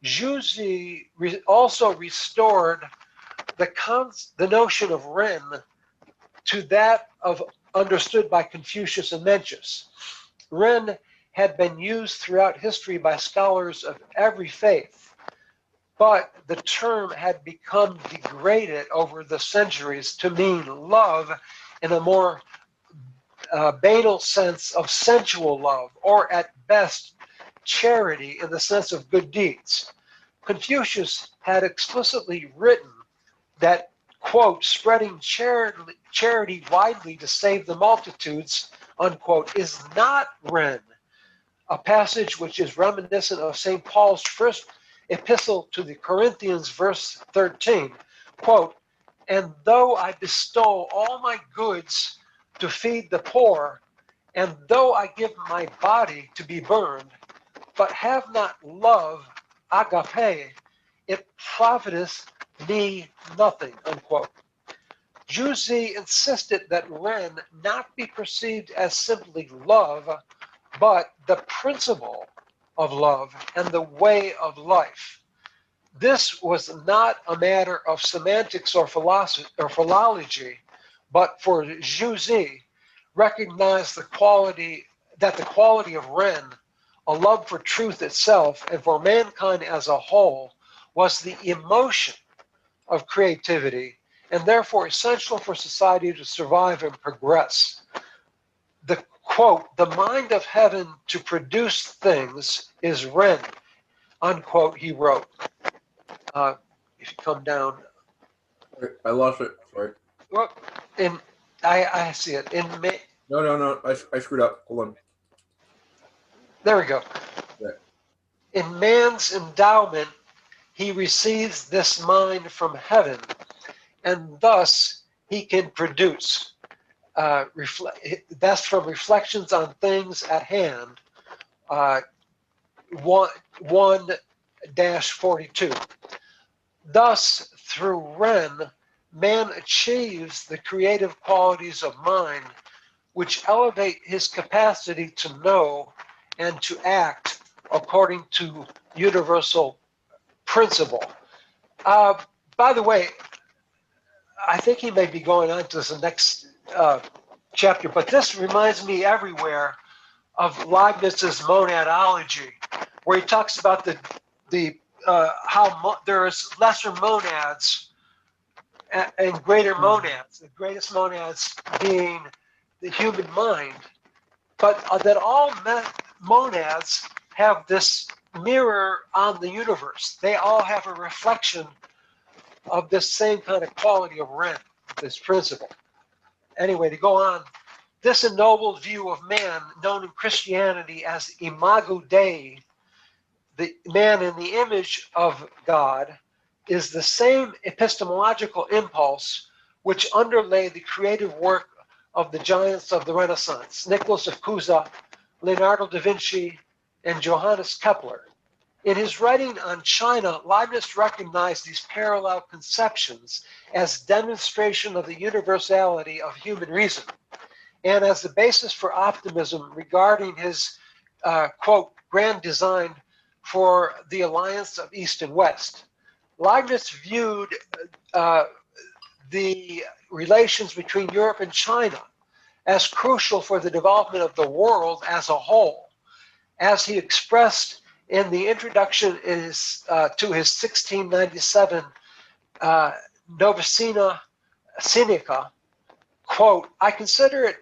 Zhuzi also restored the notion of Ren to that of understood by Confucius and Mencius. Ren had been used throughout history by scholars of every faith, but the term had become degraded over the centuries to mean love in a more banal sense of sensual love, or at best, charity in the sense of good deeds. Confucius had explicitly written that, quote, spreading charity widely to save the multitudes, unquote, is not Ren, a passage which is reminiscent of St. Paul's first epistle to the Corinthians, verse 13, quote, and though I bestow all my goods to feed the poor, and though I give my body to be burned, but have not love, agape, it profiteth me nothing, unquote. Zhuzi insisted that Ren not be perceived as simply love, but the principle of love and the way of life. This was not a matter of semantics or philosophy or philology, but for Zhuzi, recognized the quality of Ren, a love for truth itself and for mankind as a whole, was the emotion of creativity and therefore essential for society to survive and progress. The quote, the mind of heaven to produce things is Ren, unquote, he wrote. If you come down. I lost it. Sorry. Well, I see it. No. I screwed up. Hold on. There we go. Yeah. In man's endowment, he receives this mind from heaven, and thus he can produce. That's from Reflections on Things at Hand, 1-42. Thus, through Ren, man achieves the creative qualities of mind, which elevate his capacity to know and to act according to universal principle. By the way, I think he may be going on to the next chapter, but this reminds me everywhere of Leibniz's monadology, where he talks about how there's lesser monads and greater monads, the greatest monads being the human mind, but that all monads have this mirror on the universe. They all have a reflection of this same kind of quality of Ren, this principle. Anyway, to go on, this ennobled view of man, known in Christianity as Imago Dei, the man in the image of God, is the same epistemological impulse which underlay the creative work of the giants of the Renaissance, Nicholas of Cusa, Leonardo da Vinci, and Johannes Kepler. In his writing on China, Leibniz recognized these parallel conceptions as demonstration of the universality of human reason and as the basis for optimism regarding his, quote, grand design for the alliance of East and West. Leibniz viewed the relations between Europe and China as crucial for the development of the world as a whole, as he expressed in the introduction to his 1697 Novicina Sinica, quote, I consider it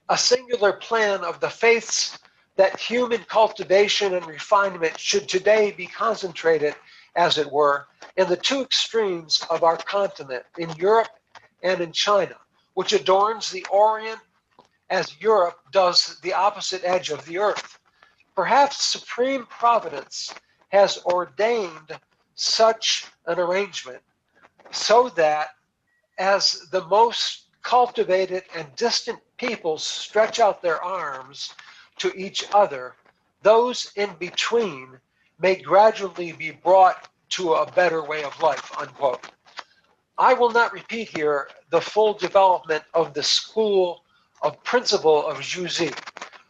a singular plan of the faiths that human cultivation and refinement should today be concentrated, as it were, in the two extremes of our continent, in Europe and in China, which adorns the Orient as Europe does the opposite edge of the earth. Perhaps supreme providence has ordained such an arrangement so that as the most cultivated and distant peoples stretch out their arms to each other, those in between may gradually be brought to a better way of life, unquote. I will not repeat here the full development of the school of principle of Zhu Zi.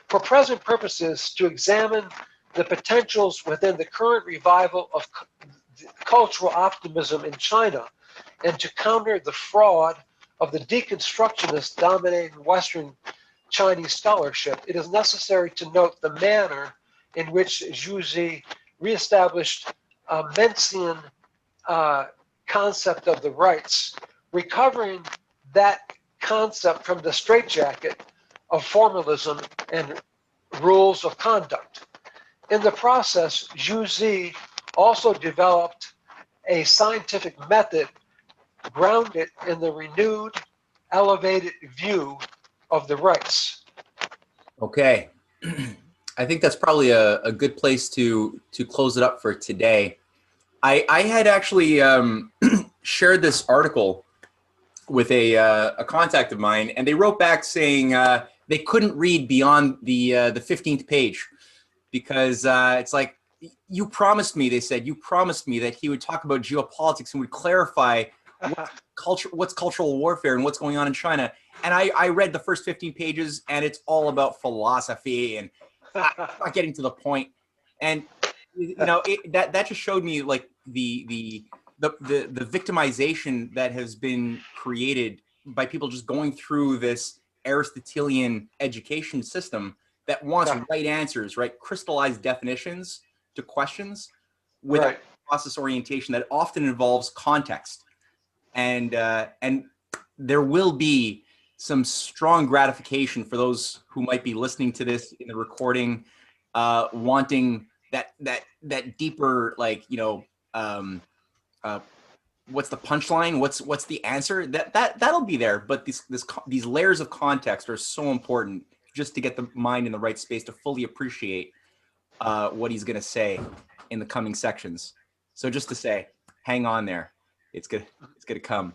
For present purposes, to examine the potentials within the current revival of cultural optimism in China and to counter the fraud of the deconstructionists dominating Western Chinese scholarship, it is necessary to note the manner in which Zhu Zi reestablished a Mencian concept of the rights, recovering that concept from the straitjacket of formalism and rules of conduct. In the process, Zhu Zi also developed a scientific method grounded in the renewed, elevated view of the rights. Okay. I think that's probably a good place to close it up for today. I had actually shared this article with a contact of mine, and they wrote back saying they couldn't read beyond the 15th page because it's like, you promised me, they said, you promised me that he would talk about geopolitics and would clarify what's cultural warfare and what's going on in China. And I read the first 15 pages, and it's all about philosophy and not getting to the point. And you know, that just showed me like the victimization that has been created by people just going through this Aristotelian education system that wants right answers, right, crystallized definitions to questions without process orientation that often involves context. And there will be some strong gratification for those who might be listening to this in the recording, wanting that deeper, like, you know, what's the punchline? What's the answer? That'll be there. But these layers of context are so important just to get the mind in the right space to fully appreciate what he's going to say in the coming sections. So just to say, hang on there. It's gonna come.